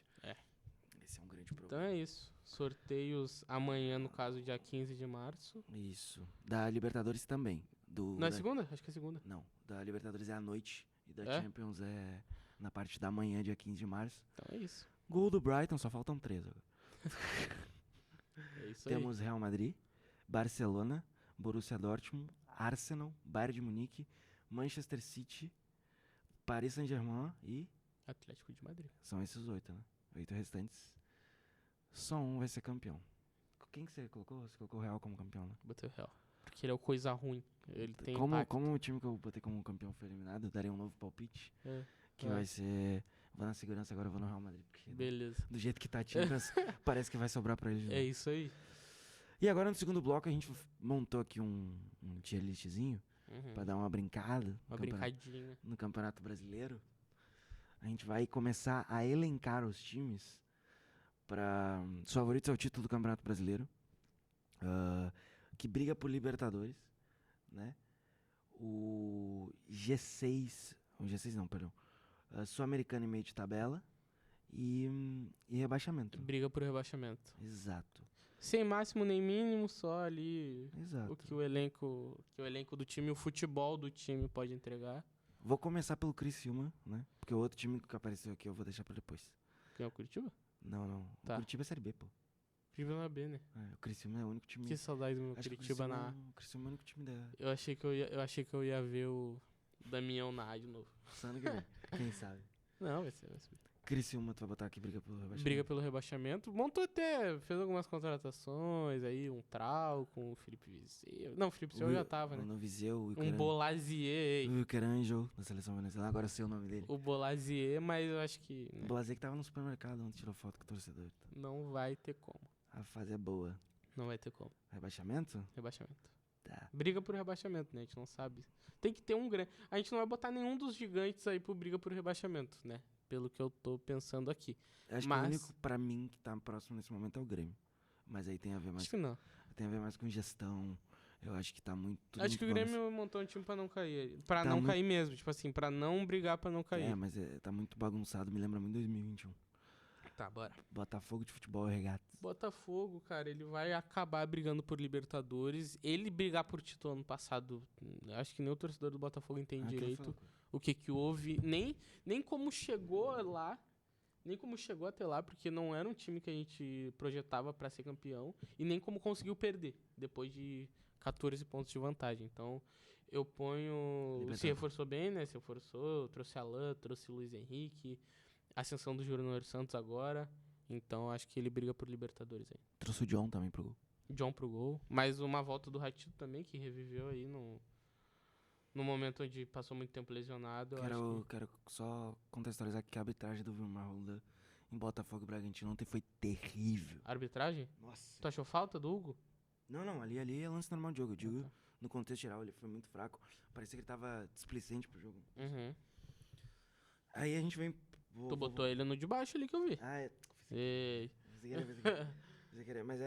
Esse é um grande problema. Então é isso. Sorteios amanhã, no caso, dia 15 de março. Isso. Da Libertadores também. Não é segunda? Acho que é segunda. Não, da Libertadores é à noite e da Champions é... Na parte da manhã, dia 15 de março. Então é isso. Gol do Brighton, só faltam 3 agora. É isso aí. Temos Real Madrid, Barcelona, Borussia Dortmund, Arsenal, Bayern de Munique, Manchester City, Paris Saint-Germain e... Atlético de Madrid. São esses 8, né? 8 restantes. Só um vai ser campeão. Quem que você colocou? Você colocou o Real como campeão, né? Botei o Real. Porque ele é o coisa ruim. Ele tem como o time que eu botei como campeão foi eliminado, eu daria um novo palpite. Que vai ser... Vou na segurança agora, vou no Real Madrid. Beleza. Do jeito que tá a Champions, parece que vai sobrar pra eles. É isso aí. E agora no segundo bloco a gente montou aqui um tier listzinho pra dar uma brincada. Brincadinha. No Campeonato Brasileiro. A gente vai começar a elencar os times para os favoritos ao título do Campeonato Brasileiro. Que briga por Libertadores, né? O G6 não, perdão. Sul-Americano e meio de tabela e rebaixamento. Briga por rebaixamento. Exato. Sem máximo nem mínimo, só ali. Exato. O que o elenco do time, o futebol do time pode entregar. Vou começar pelo Criciúma, né? Porque o outro time que apareceu aqui eu vou deixar pra depois. Quem é o Curitiba? Não. Tá. O Curitiba é Série B, pô. Curitiba na B, né? O Criciúma é o único time... Que saudade do meu Curitiba na A. O Criciúma é o único time da... Eu achei que eu ia ver o Damião na A de novo. Só ano que vem. Quem sabe? Não, vai ser. Criciúma, tu vai botar aqui briga pelo rebaixamento? Briga pelo rebaixamento. Montou até, fez algumas contratações aí, um Trau com o Felipe Viseu. Não, o Felipe Viseu já tava, né? No Viseu, Um Bolazier. O Caranjo, da seleção venezuelana, agora eu sei o nome dele. O Bolazier, mas eu acho que... O Bolazier que tava no supermercado onde tirou foto com o torcedor. Não vai ter como. A fase é boa. Não vai ter como. Rebaixamento? Rebaixamento. Tá. Briga por rebaixamento, né? A gente não sabe. Tem que ter um grande... A gente não vai botar nenhum dos gigantes aí pro briga por rebaixamento, né? Pelo que eu tô pensando aqui. Acho que o único, pra mim, que tá próximo nesse momento é o Grêmio. Mas aí tem a ver mais... Acho que não. Tem a ver mais com gestão. Eu acho que tá muito... Acho que o Grêmio montou um time pra não cair. Pra não cair mesmo. Tipo assim, pra não brigar pra não cair. É, mas tá muito bagunçado. Me lembra muito 2021. Tá, bora. Botafogo de futebol e regatas. Botafogo, cara, ele vai acabar brigando por Libertadores. Ele brigar por título ano passado, acho que nem o torcedor do Botafogo entende direito o que houve. Nem como chegou lá, nem como chegou até lá, porque não era um time que a gente projetava pra ser campeão. E nem como conseguiu perder, depois de 14 pontos de vantagem. Então, eu ponho... Se reforçou bem, né? Se reforçou, trouxe Alan, trouxe Luiz Henrique... Ascensão do Júnior Santos agora. Então acho que ele briga por Libertadores aí. Trouxe o John também pro gol. John pro gol. Mais uma volta do Ratito também, que reviveu aí no momento onde passou muito tempo lesionado. Quero só contextualizar que a arbitragem do Vilmar Roldán em Botafogo e Bragantino ontem foi terrível. Arbitragem? Nossa. Tu achou falta do Hugo? Não. Ali é lance normal de jogo. Eu digo, no contexto geral, ele foi muito fraco. Parecia que ele tava displicente pro jogo. Uhum. Aí a gente vem... Tu botou ele no de baixo ali que eu vi. Ah, é. Ei. Mas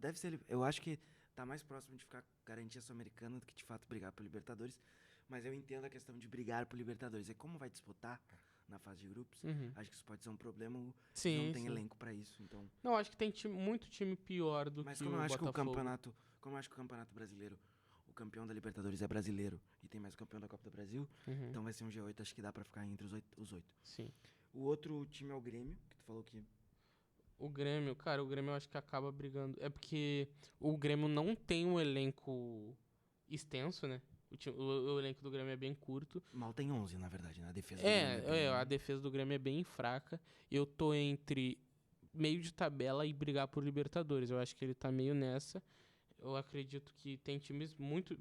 deve ser ele. Eu acho que tá mais próximo de ficar garantia sul-americana do que de fato brigar por Libertadores. Mas eu entendo a questão de brigar por Libertadores. É como vai disputar na fase de grupos. Acho que isso pode ser um problema. Sim, não tem elenco pra isso. Então... Não, acho que tem muito time pior do mas que como o eu acho Botafogo. Como eu acho que o campeonato brasileiro, o campeão da Libertadores é brasileiro e tem mais o campeão da Copa do Brasil, então vai ser um G8, acho que dá pra ficar entre os 8. Sim. O outro time é o Grêmio, que tu falou que... O Grêmio, cara, eu acho que acaba brigando. É porque o Grêmio não tem um elenco extenso, né? O elenco do Grêmio é bem curto. Mal tem 11, na verdade, né? A defesa do Grêmio a defesa do Grêmio é bem fraca. Eu tô entre meio de tabela e brigar por Libertadores. Eu acho que ele tá meio nessa. Eu acredito que tem times muito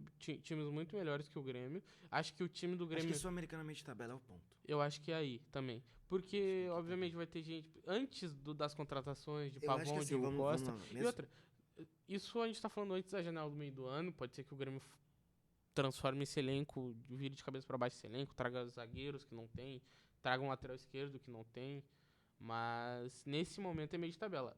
melhores que o Grêmio. Acho que o time do Grêmio... Acho que sul-americanamente tabela é o ponto. Eu acho que é aí também. Porque, obviamente, vai ter gente... Antes das contratações de Pavão, de Diego Costa... E outra, isso a gente tá falando antes da janela do meio do ano. Pode ser que o Grêmio transforme esse elenco, vire de cabeça pra baixo esse elenco, traga zagueiros que não tem, traga um lateral esquerdo que não tem. Mas, nesse momento, é meio de tabela.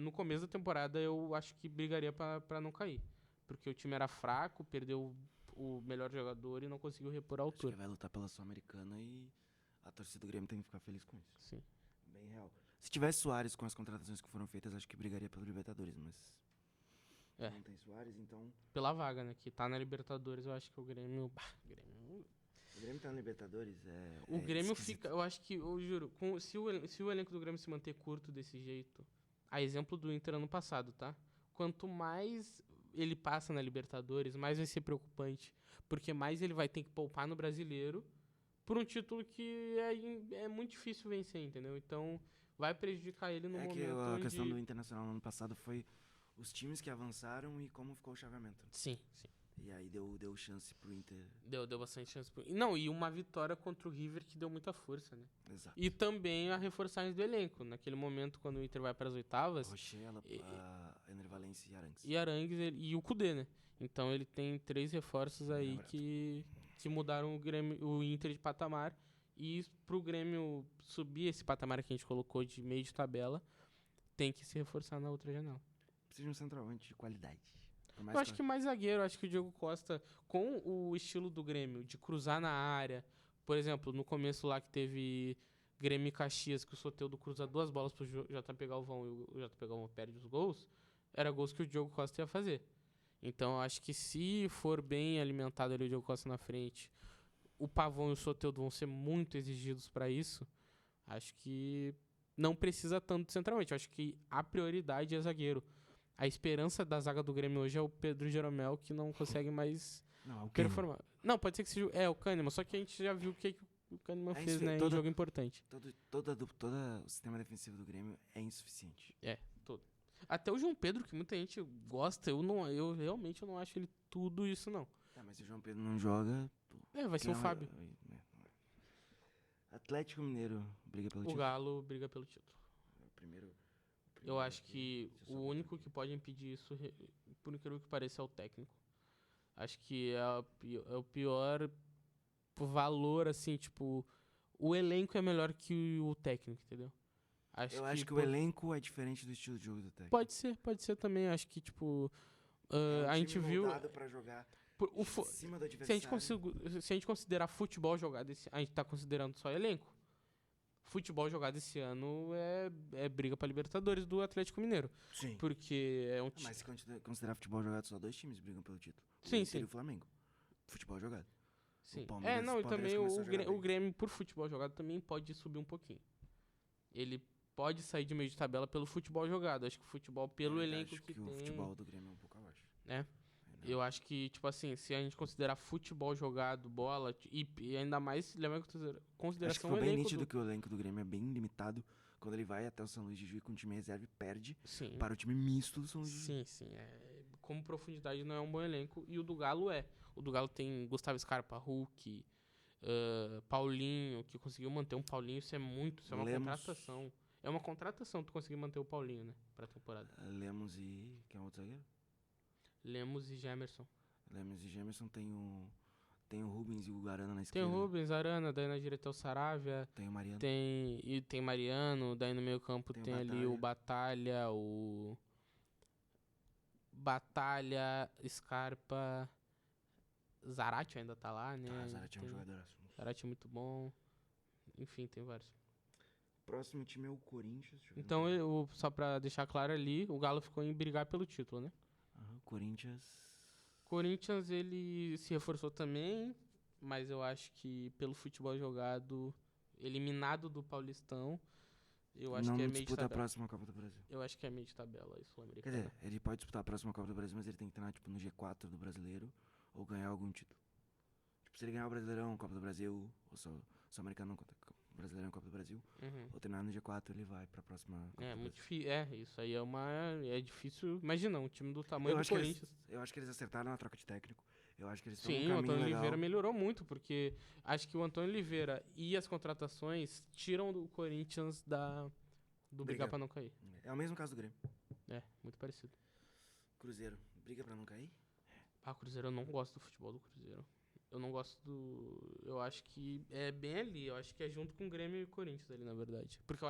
No começo da temporada eu acho que brigaria pra não cair. Porque o time era fraco, perdeu o melhor jogador e não conseguiu repor a altura. Acho que vai lutar pela Sul-Americana e a torcida do Grêmio tem que ficar feliz com isso. Sim. Bem real. Se tivesse Suárez com as contratações que foram feitas, acho que brigaria pelo Libertadores, mas não tem Suárez, então... Pela vaga, né? Que tá na Libertadores, eu acho que o Grêmio... O Grêmio tá na Libertadores, O Grêmio fica... Eu acho que, eu juro, se o elenco do Grêmio se manter curto desse jeito... A exemplo do Inter ano passado, tá? Quanto mais ele passa na Libertadores, mais vai ser preocupante. Porque mais ele vai ter que poupar no Brasileiro por um título que é muito difícil vencer, entendeu? Então, vai prejudicar ele no momento que a questão do Internacional no ano passado foi os times que avançaram e como ficou o chaveamento. Sim. E aí deu chance pro Inter. Deu bastante chance pro... Não, e uma vitória contra o River que deu muita força, né? Exato. E também a reforçagens do elenco. Naquele momento, quando o Inter vai para as oitavas... Rochela, Ener Valencia e Arangues. E Arangues e o Kudê, né? Então ele tem 3 reforços aí que mudaram o Inter de patamar. E pro Grêmio subir esse patamar que a gente colocou de meio de tabela, tem que se reforçar na outra janela. Precisa de um centroavante de qualidade. Eu acho que mais zagueiro. Acho que o Diego Costa, com o estilo do Grêmio, de cruzar na área... Por exemplo, no começo lá que teve Grêmio e Caxias, que o Soteldo cruza 2 bolas pro JP Galvão e o JP Galvão perde os gols, era gols que o Diego Costa ia fazer. Então, eu acho que se for bem alimentado ali o Diego Costa na frente, o Pavão e o Soteldo vão ser muito exigidos para isso. Acho que não precisa tanto centralmente. Eu acho que a prioridade é zagueiro. A esperança da zaga do Grêmio hoje é o Pedro Jeromel, que não consegue mais performar. Não, pode ser que seja o Kahneman, só que a gente já viu o que o Kahneman fez, né, em jogo importante. Todo o sistema defensivo do Grêmio é insuficiente. Todo. Até o João Pedro, que muita gente gosta, eu realmente não acho ele tudo isso, não. Tá, mas se o João Pedro não joga... vai ser o Fábio. Atlético Mineiro briga pelo título? O Galo briga pelo título. Primeiro eu acho que o único que pode impedir isso, por incrível que pareça, é o técnico. Acho que é o pior valor, assim, tipo... O elenco é melhor que o técnico, entendeu? Eu acho que o elenco é diferente do estilo de jogo do técnico. Pode ser também. Acho que, tipo... a gente viu... Pra jogar em cima do adversário. Se a gente considerar futebol jogado, a gente tá considerando só elenco. Futebol jogado esse ano é briga pra Libertadores do Atlético Mineiro. Sim. Porque é um time... Mas se considerar futebol jogado, só 2 times brigam pelo título. Sim. E o Flamengo. Futebol jogado. Sim. E também o Grêmio, por futebol jogado, também pode subir um pouquinho. Ele pode sair de meio de tabela pelo futebol jogado. Acho que o futebol, pelo elenco que tem... o futebol do Grêmio é um pouco abaixo. Eu acho que, tipo assim, se a gente considerar futebol jogado, bola, e ainda mais levar em consideração acho que ficou bem nítido que o elenco do Grêmio é bem limitado. Quando ele vai até o São Luís de Juí com o time reserva e perde para o time misto do São Luís de Juí. Sim. Como profundidade não é um bom elenco. E o do Galo é. O do Galo tem Gustavo Scarpa, Hulk, Paulinho, que conseguiu manter um Paulinho. Isso é uma contratação. É uma contratação tu conseguir manter o Paulinho, né? Pra temporada. Lemos e... Quem é o outro zagueiro? Lemos e Gemerson. Tem o Rubens e o Arana na esquerda. Tem o Rubens, Arana, daí na direita o Saravia. Tem o Mariano. Tem Mariano, daí no meio campo tem ali o Batalha, Scarpa, Zarate ainda tá lá, né? Zarate é um jogadoraço. Zarate é muito bom. Enfim, tem vários. Próximo time é o Corinthians. Então, só pra deixar claro ali, o Galo ficou em brigar pelo título, né? Corinthians, ele se reforçou também, mas eu acho que pelo futebol jogado, eliminado do Paulistão, eu acho que é meio de tabela. Não disputa a próxima Copa do Brasil. Eu acho que é meio de tabela, isso sul-americano. Quer dizer, ele pode disputar a próxima Copa do Brasil, mas ele tem que estar no G4 do Brasileiro ou ganhar algum título. Tipo, se ele ganhar o Brasileirão, Copa do Brasil, ou sul-americano, Brasileirão, Copa do Brasil, ou terminar no G4, ele vai pra próxima Copa do muito difícil. Isso aí é difícil. Imagina, um time do tamanho do Corinthians. Eu acho que eles acertaram na troca de técnico. Eu acho que eles estão Sim, o Antônio Oliveira melhorou muito, porque acho que o Antônio Oliveira e as contratações tiram o Corinthians do brigar pra não cair. É o mesmo caso do Grêmio. Muito parecido. Cruzeiro, briga pra não cair? Cruzeiro, eu não gosto do futebol do Cruzeiro. Eu não gosto eu acho que é bem ali. Eu acho que é junto com o Grêmio e o Corinthians ali, na verdade. Porque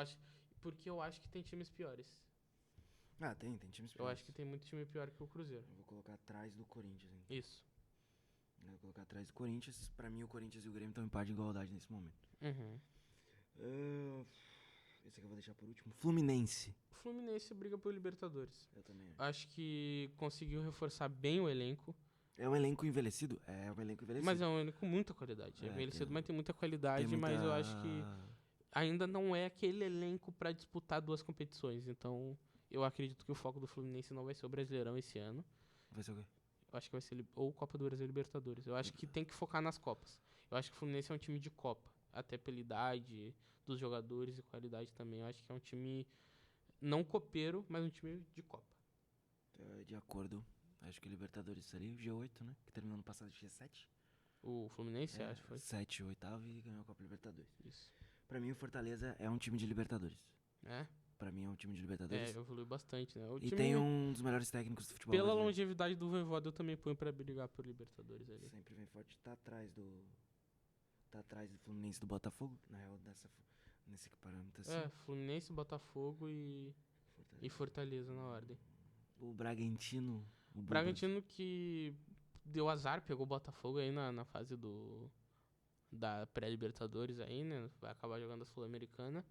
eu acho que tem times piores. Tem times piores. Eu acho que tem muito time pior que o Cruzeiro. Eu vou colocar atrás do Corinthians, hein? Isso. Eu vou colocar atrás do Corinthians. Pra mim, o Corinthians e o Grêmio estão em par de igualdade nesse momento. Esse aqui eu vou deixar por último. Fluminense. O Fluminense briga por Libertadores. Eu também acho. Acho que conseguiu reforçar bem o elenco. É um elenco envelhecido? É um elenco envelhecido. Mas é um elenco com muita qualidade. É envelhecido, mas tem muita qualidade. Mas eu acho que ainda não é aquele elenco pra disputar 2 competições. Então, eu acredito que o foco do Fluminense não vai ser o Brasileirão esse ano. Vai ser o quê? Eu acho que vai ser ou Copa do Brasil ou Libertadores. Eu acho que tem que focar nas Copas. Eu acho que o Fluminense é um time de Copa. Até pela idade dos jogadores e qualidade também. Eu acho que é um time não copeiro, mas um time de Copa. De acordo. Acho que Libertadores seria o G8, né? Que terminou no passado G7. O Fluminense, acho que foi. 7, 8º e ganhou a Copa Libertadores. Isso. Pra mim, o Fortaleza é um time de Libertadores. É? Pra mim, é um time de Libertadores. Evoluiu bastante, né? Tem um dos melhores técnicos do futebol Pela brasileiro. longevidade do Voivoda, eu também ponho pra brigar por Libertadores ali. Sempre vem forte. Tá atrás do Fluminense, do Botafogo, na real, nesse parâmetro assim. Fluminense, Botafogo e Fortaleza na ordem. O Bragantino... O Bragantino que deu azar, pegou o Botafogo aí na fase da pré-Libertadores aí, né? Vai acabar jogando a Sul-Americana.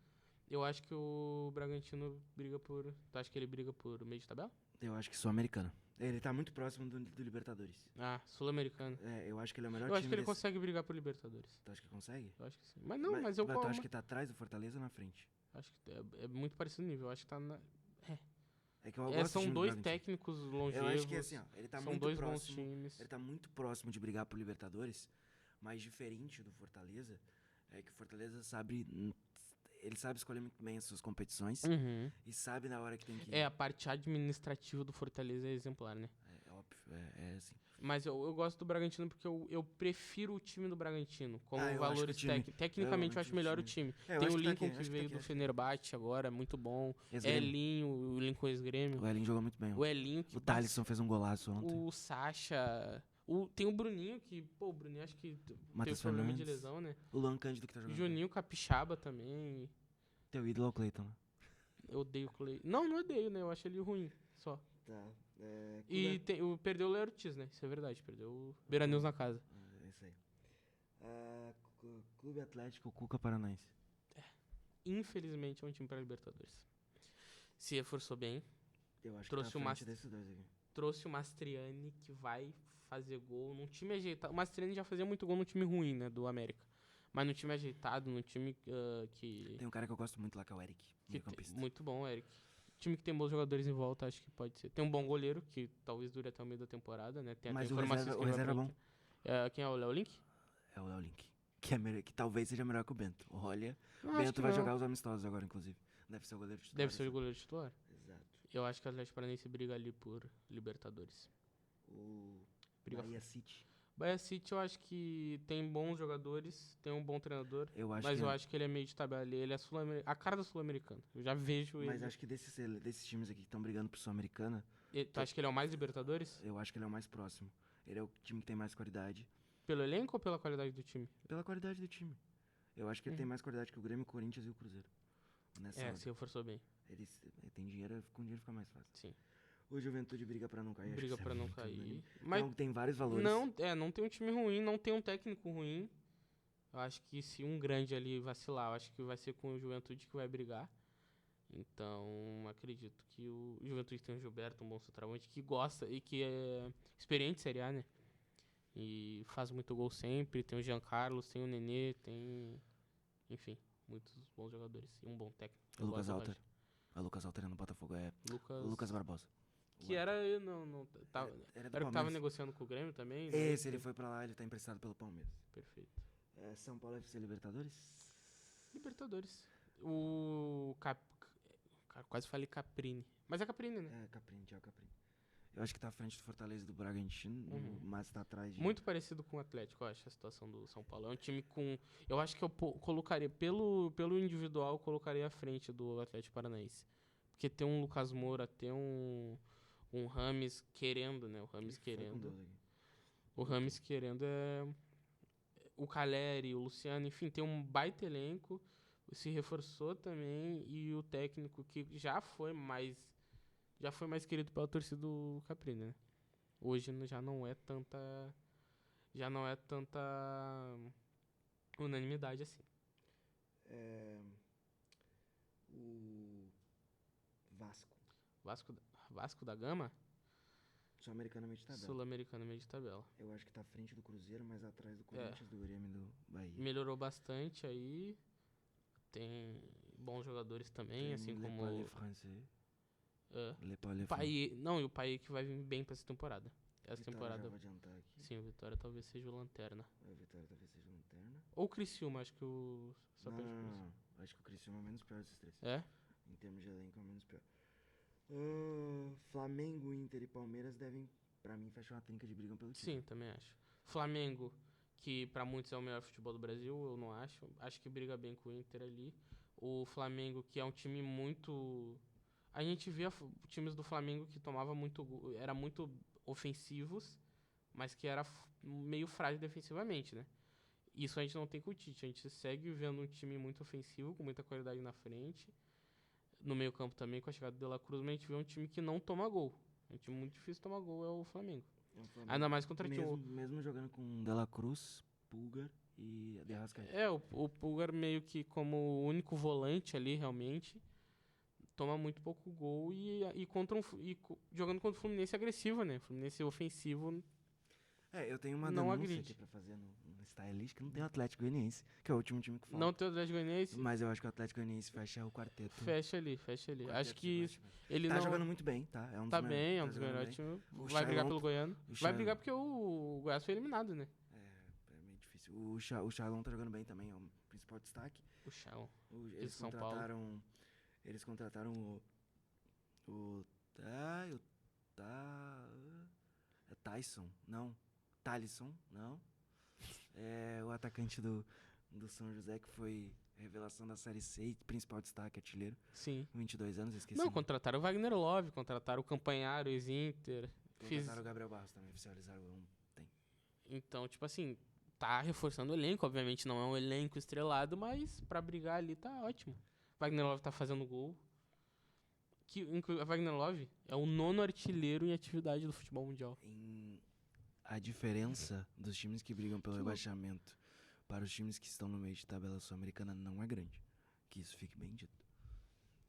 Eu acho que o Bragantino briga por... Tu acha que ele briga por meio de tabela? Eu acho que Sul-Americana. Ele tá muito próximo do Libertadores. Sul-Americano. Eu acho que ele é o melhor time. Eu acho que ele consegue brigar por Libertadores. Tu acha que consegue? Eu acho que sim. Mas eu... Tu acha que tá atrás do Fortaleza ou na frente? Acho que é muito parecido o nível. Eu acho que tá na... É que eu gosto são 2 técnicos longevos. Eu acho que assim, ele tá são muito 2 próximo. Bons times. Ele tá muito próximo de brigar por Libertadores, mas diferente do Fortaleza, É que o Fortaleza sabe... Ele sabe escolher muito bem as suas competições e sabe na hora que tem que ir. A parte administrativa do Fortaleza é exemplar, né? É óbvio, é assim. Mas eu gosto do Bragantino porque eu prefiro o time do Bragantino, como eu valores técnicos. Tecnicamente eu acho melhor o time. Tem o Lincoln que veio do Fenerbahçe agora, muito bom. Elinho, o Lincoln ex-grêmio. O Elinho jogou muito bem. O Elinho que... O Thalisson fez um golaço ontem. O Sacha... Tem o Bruninho, que... Pô, o Bruninho acho que teve problema de lesão, né? O Luan Cândido que tá jogando. Juninho Capixaba também. Teu ídolo é o Cleiton, né? Eu odeio o Cleiton. Não odeio, né? Eu acho ele ruim, só. Tá. E perdeu o Léo Ortiz, né? Isso é verdade. Perdeu o Beira News na casa. É isso aí. Clube Atlético Cuca Paranaense. Infelizmente é um time pra Libertadores. Se reforçou bem. Eu acho trouxe que tá à frente desses dois aqui. Trouxe o Mastriani, que vai fazer gol num time ajeitado. O Mastriani já fazia muito gol num time ruim, né? Do América. Mas num time ajeitado, num time que... Tem um cara que eu gosto muito lá, que é o Eric. Muito bom, Eric. Time que tem bons jogadores em volta, acho que pode ser. Tem um bom goleiro, que talvez dure até o meio da temporada, né? Tem Mas até informações o reserva é bom. Quem é o Léo Link? É o Léo Link. Que talvez seja melhor que o Bento. Olha, o Bento vai jogar os amistosos agora, inclusive. Deve ser o goleiro titular. Deve ser o goleiro titular. Exato. Eu acho que o Atlético Paranaense briga ali por Libertadores. Bahia City. Bahia City eu acho que tem bons jogadores, tem um bom treinador. Eu acho que ele é meio de tabela ali. Ele é a cara do Sul-Americano. Eu já vejo ele. Mas acho que desses times aqui que estão brigando por Sul-Americana... Tu acha que ele é o mais Libertadores? Eu acho que ele é o mais próximo. Ele é o time que tem mais qualidade. Pelo elenco ou pela qualidade do time? Pela qualidade do time. Eu acho que ele tem mais qualidade que o Grêmio, o Corinthians e o Cruzeiro. Se reforçou bem. Ele tem dinheiro, com dinheiro fica mais fácil. Sim. O Juventude briga pra não cair. Briga pra não cair. Mas não, tem vários valores. Não tem um time ruim, não tem um técnico ruim. Eu acho que se um grande ali vacilar, eu acho que vai ser com o Juventude que vai brigar. Então, acredito que o Juventude tem o Gilberto, um bom centroavante, que gosta e que é experiente em Série A, né? E faz muito gol sempre. Tem o Jean Carlos, tem o Nenê, tem... Enfim, muitos bons jogadores e um bom técnico. O Lucas Alter. O Lucas Alter no Botafogo é o Lucas Barbosa. Que era que tava negociando com o Grêmio também. Né? Ele foi pra lá, ele tá emprestado pelo Palmeiras. Perfeito. São Paulo FC Libertadores? Libertadores. Cara, quase falei Caprini. Mas é Caprini, né? Caprini, Thiago Caprini. Eu acho que tá à frente do Fortaleza e do Bragantino, mas tá atrás de... Muito parecido com o Atlético, eu acho, a situação do São Paulo. É um time com... Eu acho que eu colocaria, pelo individual, eu colocaria à frente do Atlético Paranaense. Porque tem um Lucas Moura, tem um Rames querendo, né? O Rames querendo o Caleri, o Luciano, enfim, tem um baita elenco. Se reforçou também. E o técnico que já foi mais querido pela torcida do Caprini, né? Hoje já não é tanta unanimidade assim. O Vasco da Gama? Sul-Americano meio de tabela. Sul-Americano meio de tabela. Eu acho que tá à frente do Cruzeiro, mas atrás do Corinthians, do Grêmio e do Bahia. Melhorou bastante aí. Tem bons jogadores também, tem assim como... Le Français. E o Payet que vai vir bem pra essa temporada. Essa temporada. Já vou adiantar aqui. Sim, o Vitória talvez seja o Lanterna. Lanterna. Ou o Criciúma, acho que o... Não. Acho que o Criciúma é o menos pior desses três. Em termos de elenco, é o menos pior. Flamengo, Inter e Palmeiras devem, pra mim, fechar uma trinca de briga pelo título. Sim, também acho. Flamengo, que pra muitos é o melhor futebol do Brasil, eu não acho. Acho que briga bem com o Inter ali. O Flamengo, que é um time muito... A gente via times do Flamengo que tomava muito... Era muito ofensivos, mas que era meio frágil defensivamente, né? Isso a gente não tem com o Tite. A gente segue vendo um time muito ofensivo, com muita qualidade na frente. No meio campo também, com a chegada do De La Cruz, mas a gente vê um time que não toma gol. É um time muito difícil tomar gol, é o Flamengo. Ainda mais contra mesmo jogando com De La Cruz, Pulgar e De Arrascaeta. O Pulgar meio que como o único volante ali, realmente, toma muito pouco gol e jogando contra o Fluminense agressivo, né? Fluminense ofensivo. Eu tenho uma denúncia aqui pra fazer no Stylist, que não tem o Atlético Goianiense, que é o último time que falta. Não tem o Atlético Goianiense? Mas eu acho que o Atlético Goianiense fecha o quarteto. Fecha ali. Acho que ele tá jogando muito bem, tá? É um dos melhores times. Vai brigar pelo Goiano. Vai brigar porque o Goiás foi eliminado, né? É meio difícil. O Chalon tá jogando bem também, é o principal destaque. O Chão. Eles São Paulo. contrataram. Eles contrataram é Tyson? Não. Thalisson? Não. É o atacante do São José, que foi revelação da Série C e principal destaque, artilheiro. Sim. 22 anos, esqueci. Não, contrataram o Wagner Love, contrataram o Campanharo, o ex-Inter. Contrataram o Gabriel Barros também, oficializaram ontem. Então, tipo assim, tá reforçando o elenco. Obviamente não é um elenco estrelado, mas pra brigar ali tá ótimo. Wagner Love tá fazendo gol. A Wagner Love é o 9º artilheiro em atividade do futebol mundial. A diferença dos times que brigam pelo rebaixamento para os times que estão no meio de tabela sul-americana não é grande. Que isso fique bem dito.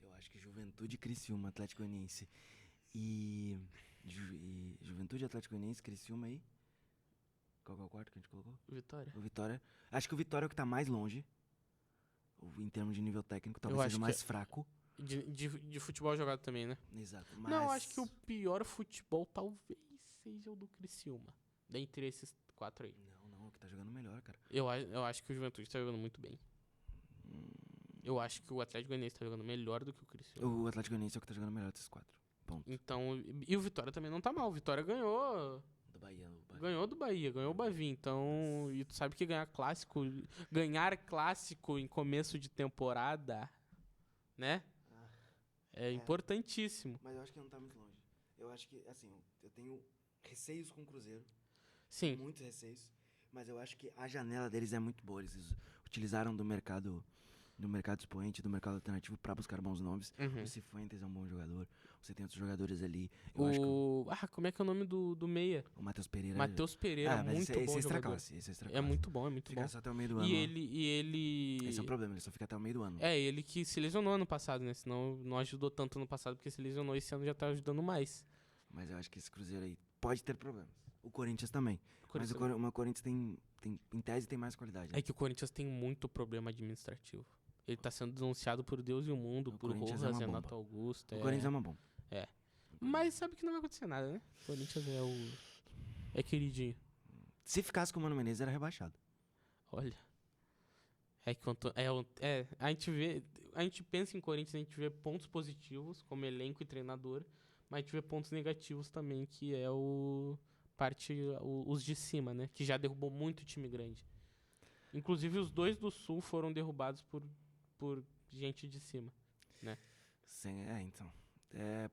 Eu acho que Juventude, Criciúma, Atlético Goianiense e Juventude, Atlético Goianiense, Criciúma aí. Qual que é o quarto que a gente colocou? Vitória. O Vitória. Acho que o Vitória é o que tá mais longe. Em termos de nível técnico, talvez seja o mais fraco. De futebol jogado também, né? Exato. Não, acho que o pior futebol talvez seja o do Criciúma. Dentre esses 4 aí. Não, o que tá jogando melhor, cara. Eu acho que o Juventude tá jogando muito bem. Eu acho que o Atlético Goianiense tá jogando melhor do que o Criciúma. O Atlético Goianiense é o que tá jogando melhor desses 4. Ponto. Então, e o Vitória também não tá mal. O Vitória ganhou Do Bahia. Ganhou do Bahia, ganhou o Bavi. Então, e tu sabe que ganhar clássico em começo de temporada, né? É importantíssimo. Mas eu acho que não tá muito longe. Eu acho que, assim, eu tenho receios com o Cruzeiro. Sim. Muitos receios. Mas eu acho que a janela deles é muito boa. Eles utilizaram do mercado expoente, do mercado alternativo pra buscar bons nomes. O Cifuentes é um bom jogador. Você tem outros jogadores ali. Como é que é o nome do meia? O Matheus Pereira. Matheus Pereira, muito bom esse jogador. Esse é extra É muito bom, é muito fica bom. Só até o meio do ano. E ele... Esse é o problema, ele só fica até o meio do ano. Ele que se lesionou ano passado, né? Senão não ajudou tanto ano passado, porque se lesionou esse ano já tá ajudando mais. Mas eu acho que esse Cruzeiro aí pode ter problemas. O Corinthians também. Mas o Corinthians tem, em tese, tem mais qualidade. Né? É que o Corinthians tem muito problema administrativo. Ele tá sendo denunciado por Deus e o mundo, por Rojas, Renato Augusto. O Corinthians é uma bomba. Mas sabe que não vai acontecer nada, né? O Corinthians é queridinho. Se ficasse com o Mano Menezes, era rebaixado. Olha. A gente pensa em Corinthians, a gente vê pontos positivos, como elenco e treinador, mas a gente vê pontos negativos também, que é os de cima, né? Que já derrubou muito time grande. Inclusive, os 2 do Sul foram derrubados por gente de cima, né? Sim, então.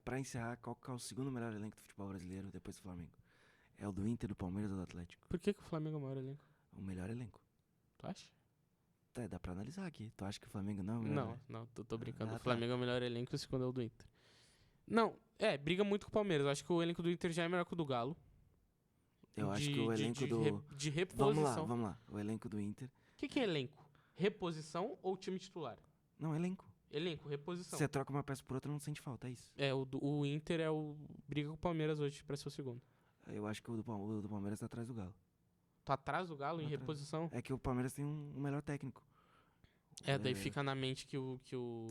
Pra encerrar, qual que é o segundo melhor elenco do futebol brasileiro depois do Flamengo? É o do Inter, do Palmeiras ou do Atlético? Por que o Flamengo é o maior elenco? O melhor elenco. Tu acha? Dá pra analisar aqui. Tu acha que o Flamengo não é o melhor? Não, tô brincando. O Flamengo é o melhor elenco e o segundo é o do Inter. Não, briga muito com o Palmeiras. Eu acho que o elenco do Inter já é melhor que o do Galo. Eu acho que o elenco de reposição. Vamos lá. O elenco do Inter... O que é elenco? Reposição ou time titular? Não, elenco. Elenco, reposição. Você troca uma peça por outra, não sente falta, é isso. O Inter briga com o Palmeiras hoje pra ser o segundo. Eu acho que o do Palmeiras tá atrás do Galo. Tá atrás do Galo em reposição? É que o Palmeiras tem um melhor técnico. Daí fica na mente que o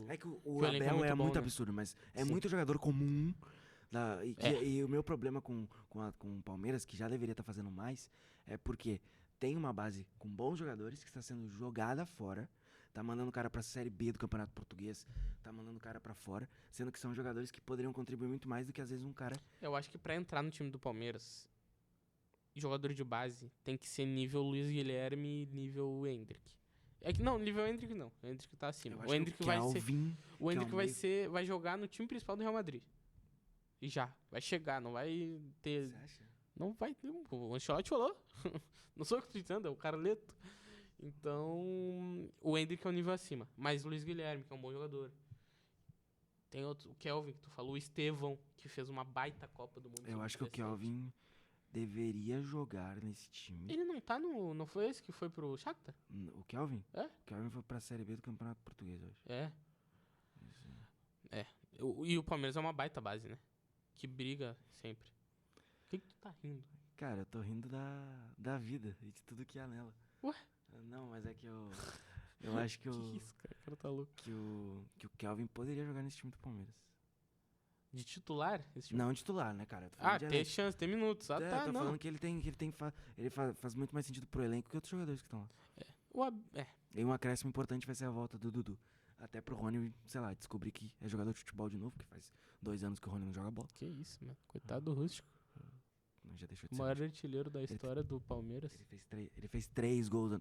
É que o Abel é muito absurdo, mas é muito jogador comum. E o meu problema com o Palmeiras, que já deveria estar fazendo mais, é porque tem uma base com bons jogadores que está sendo jogada fora, tá mandando o cara pra Série B do Campeonato Português, tá mandando o cara pra fora, sendo que são jogadores que poderiam contribuir muito mais do que às vezes um cara... Eu acho que pra entrar no time do Palmeiras, jogador de base tem que ser nível Luiz Guilherme e nível Endrick. Nível Endrick não. O Endrick tá acima. O Endrick vai jogar no time principal do Real Madrid. E vai chegar, não vai ter... Você acha? Não vai ter. O Ancelotti falou. Não sou eu que tô dizendo, é o Carleto. Então, o Endrick é um nível acima. Mas o Luiz Guilherme, que é um bom jogador. Tem outro, o Kelvin, que tu falou, o Estevão, que fez uma baita Copa do Mundo. Eu acho que o Kelvin deveria jogar nesse time. Ele não tá no... Não foi esse que foi pro Shakhtar? O Kelvin? É? O Kelvin foi pra Série B do Campeonato Português hoje. E o Palmeiras é uma baita base, né? Que briga sempre. Por que tu tá rindo? Cara, eu tô rindo da vida e de tudo que há nela. Ué? Não, mas é que eu acho que Que isso, cara? O cara tá louco. que o Kelvin poderia jogar nesse time do Palmeiras. De titular? Esse time? Não titular, né, cara? Tem chance, tem minutos. Tô falando que ele faz muito mais sentido pro elenco que outros jogadores que estão lá. E um acréscimo importante vai ser a volta do Dudu. Até pro Rony, sei lá, descobrir que é jogador de futebol de novo, porque faz 2 anos que o Rony não joga bola. Que isso, mano. Coitado do Rústico. Já deixou O de ser. maior artilheiro da história do Palmeiras. Ele fez 3 gols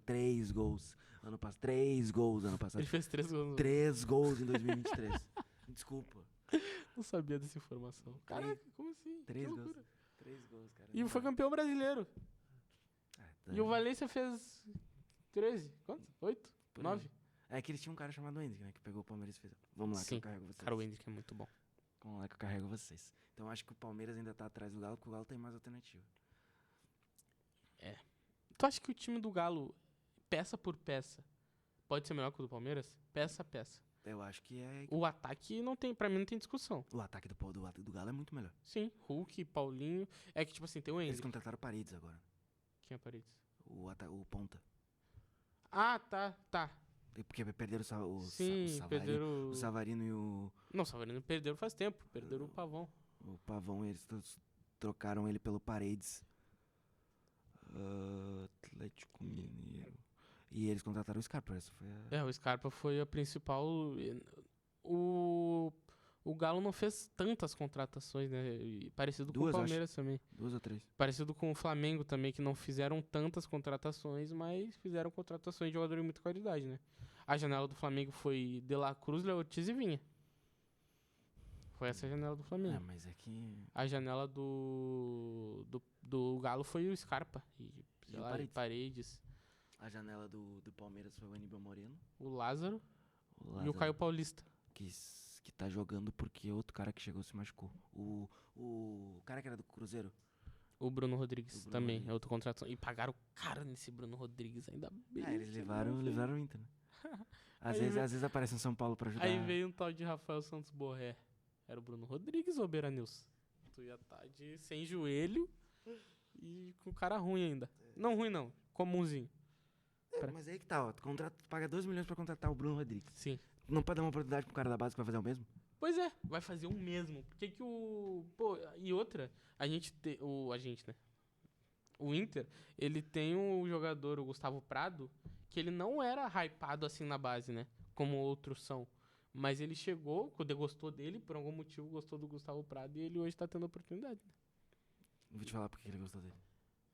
ano passado. 3 gols ano passado. Ele fez 3 gols. 3 gols em 2023. Desculpa. Não sabia dessa informação. Caraca, como assim? 3 gols. 3 gols, cara. E foi campeão brasileiro. Tá. E o Valência fez 13. Quantos? 8? 9? É que eles tinham um cara chamado Hendrick, né? Que pegou o Palmeiras e fez. Vamos lá, Sim. que eu carrego vocês. Cara, o Hendrick é muito bom. Vamos lá que eu carrego vocês. Então eu acho que o Palmeiras ainda tá atrás do Galo, porque o Galo tem mais alternativa. Tu acha que o time do Galo, peça por peça, pode ser melhor que o do Palmeiras? Peça a peça. Eu acho que é. O ataque não tem, pra mim não tem discussão. O ataque do Galo é muito melhor. Sim, Hulk, Paulinho. É que tipo assim, tem o Eles Hendrick. contrataram Paredes agora. Quem é Paredes? O ponta. Ah, tá. Porque perderam Sim, perderam o Savarino e o. Não, o Savarino perderam faz tempo. Perderam o Pavão. O Pavão, eles trocaram ele pelo Paredes. Atlético Mineiro. E eles contrataram o Scarpa. Essa foi a... O Scarpa foi a principal. O Galo não fez tantas contratações, né? E parecido com o Palmeiras também. 2 ou 3. Parecido com o Flamengo também, que não fizeram tantas contratações, mas fizeram contratações de jogador de muita qualidade, né? A janela do Flamengo foi De La Cruz, Léo Ortiz e Vinha. Foi essa a janela do Flamengo. Mas é que... A janela do Galo foi o Scarpa. E Paredes. A janela do Palmeiras foi o Aníbal Moreno. O Lázaro e o Caio Paulista. Que tá jogando porque outro cara que chegou se machucou. O cara que era do Cruzeiro. O Bruno Rodrigues também, é outra contratação. E pagaram caro nesse Bruno Rodrigues, ainda bem. Eles levaram o Inter, né? Às vezes aparece em São Paulo pra ajudar. Aí veio um tal de Rafael Santos Borré. Era o Bruno Rodrigues ou o Beranils? Tu ia estar de sem joelho e com cara ruim ainda. Não ruim não, comumzinho. Mas aí que tá, ó. Tu paga 2 milhões pra contratar o Bruno Rodrigues. Sim. Não pode dar uma oportunidade pro cara da base que vai fazer o mesmo? Pois é, vai fazer o mesmo. Por que o... Pô, e outra, a gente, né? O Inter, ele tem um jogador, o Gustavo Prado, que ele não era hypado assim na base, né? Como outros são. Mas ele chegou, quando gostou dele, por algum motivo gostou do Gustavo Prado e ele hoje tá tendo oportunidade. Né? Vou te falar porque ele gostou dele.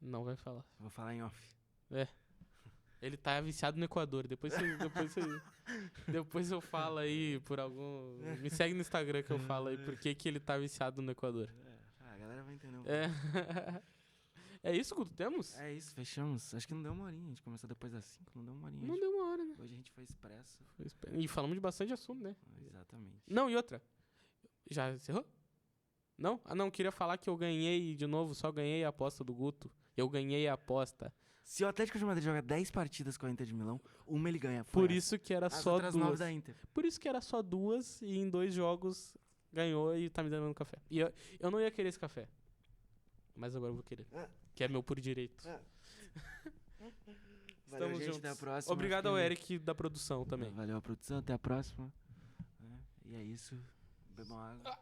Não vai falar. Vou falar em off. Ele tá viciado no Equador. Depois eu falo aí por algum... Me segue no Instagram que eu falo aí por que ele tá viciado no Equador. A galera vai entender. É isso que temos? É isso, fechamos. Acho que não deu uma horinha. A gente começou depois das 5, não deu uma horinha. Não deu uma hora, né? Hoje a gente foi expresso. E falamos de bastante assunto, né? Exatamente. Não, e outra. Já encerrou? Não? Ah, não. Queria falar que eu ganhei de novo. Só ganhei a aposta do Guto. Eu ganhei a aposta. Se o Atlético de Madrid joga 10 partidas com a Inter de Milão, uma ele ganha. Por isso que era só 2. Da Inter. Por isso que era só 2 e em 2 jogos ganhou e tá me dando um café. E eu não ia querer esse café. Mas agora eu vou querer. Que é meu por direito. Valeu, Estamos gente, juntos. até a próxima. Obrigado ao Eric da produção também. Valeu a produção, até a próxima. E é isso. Bebam água.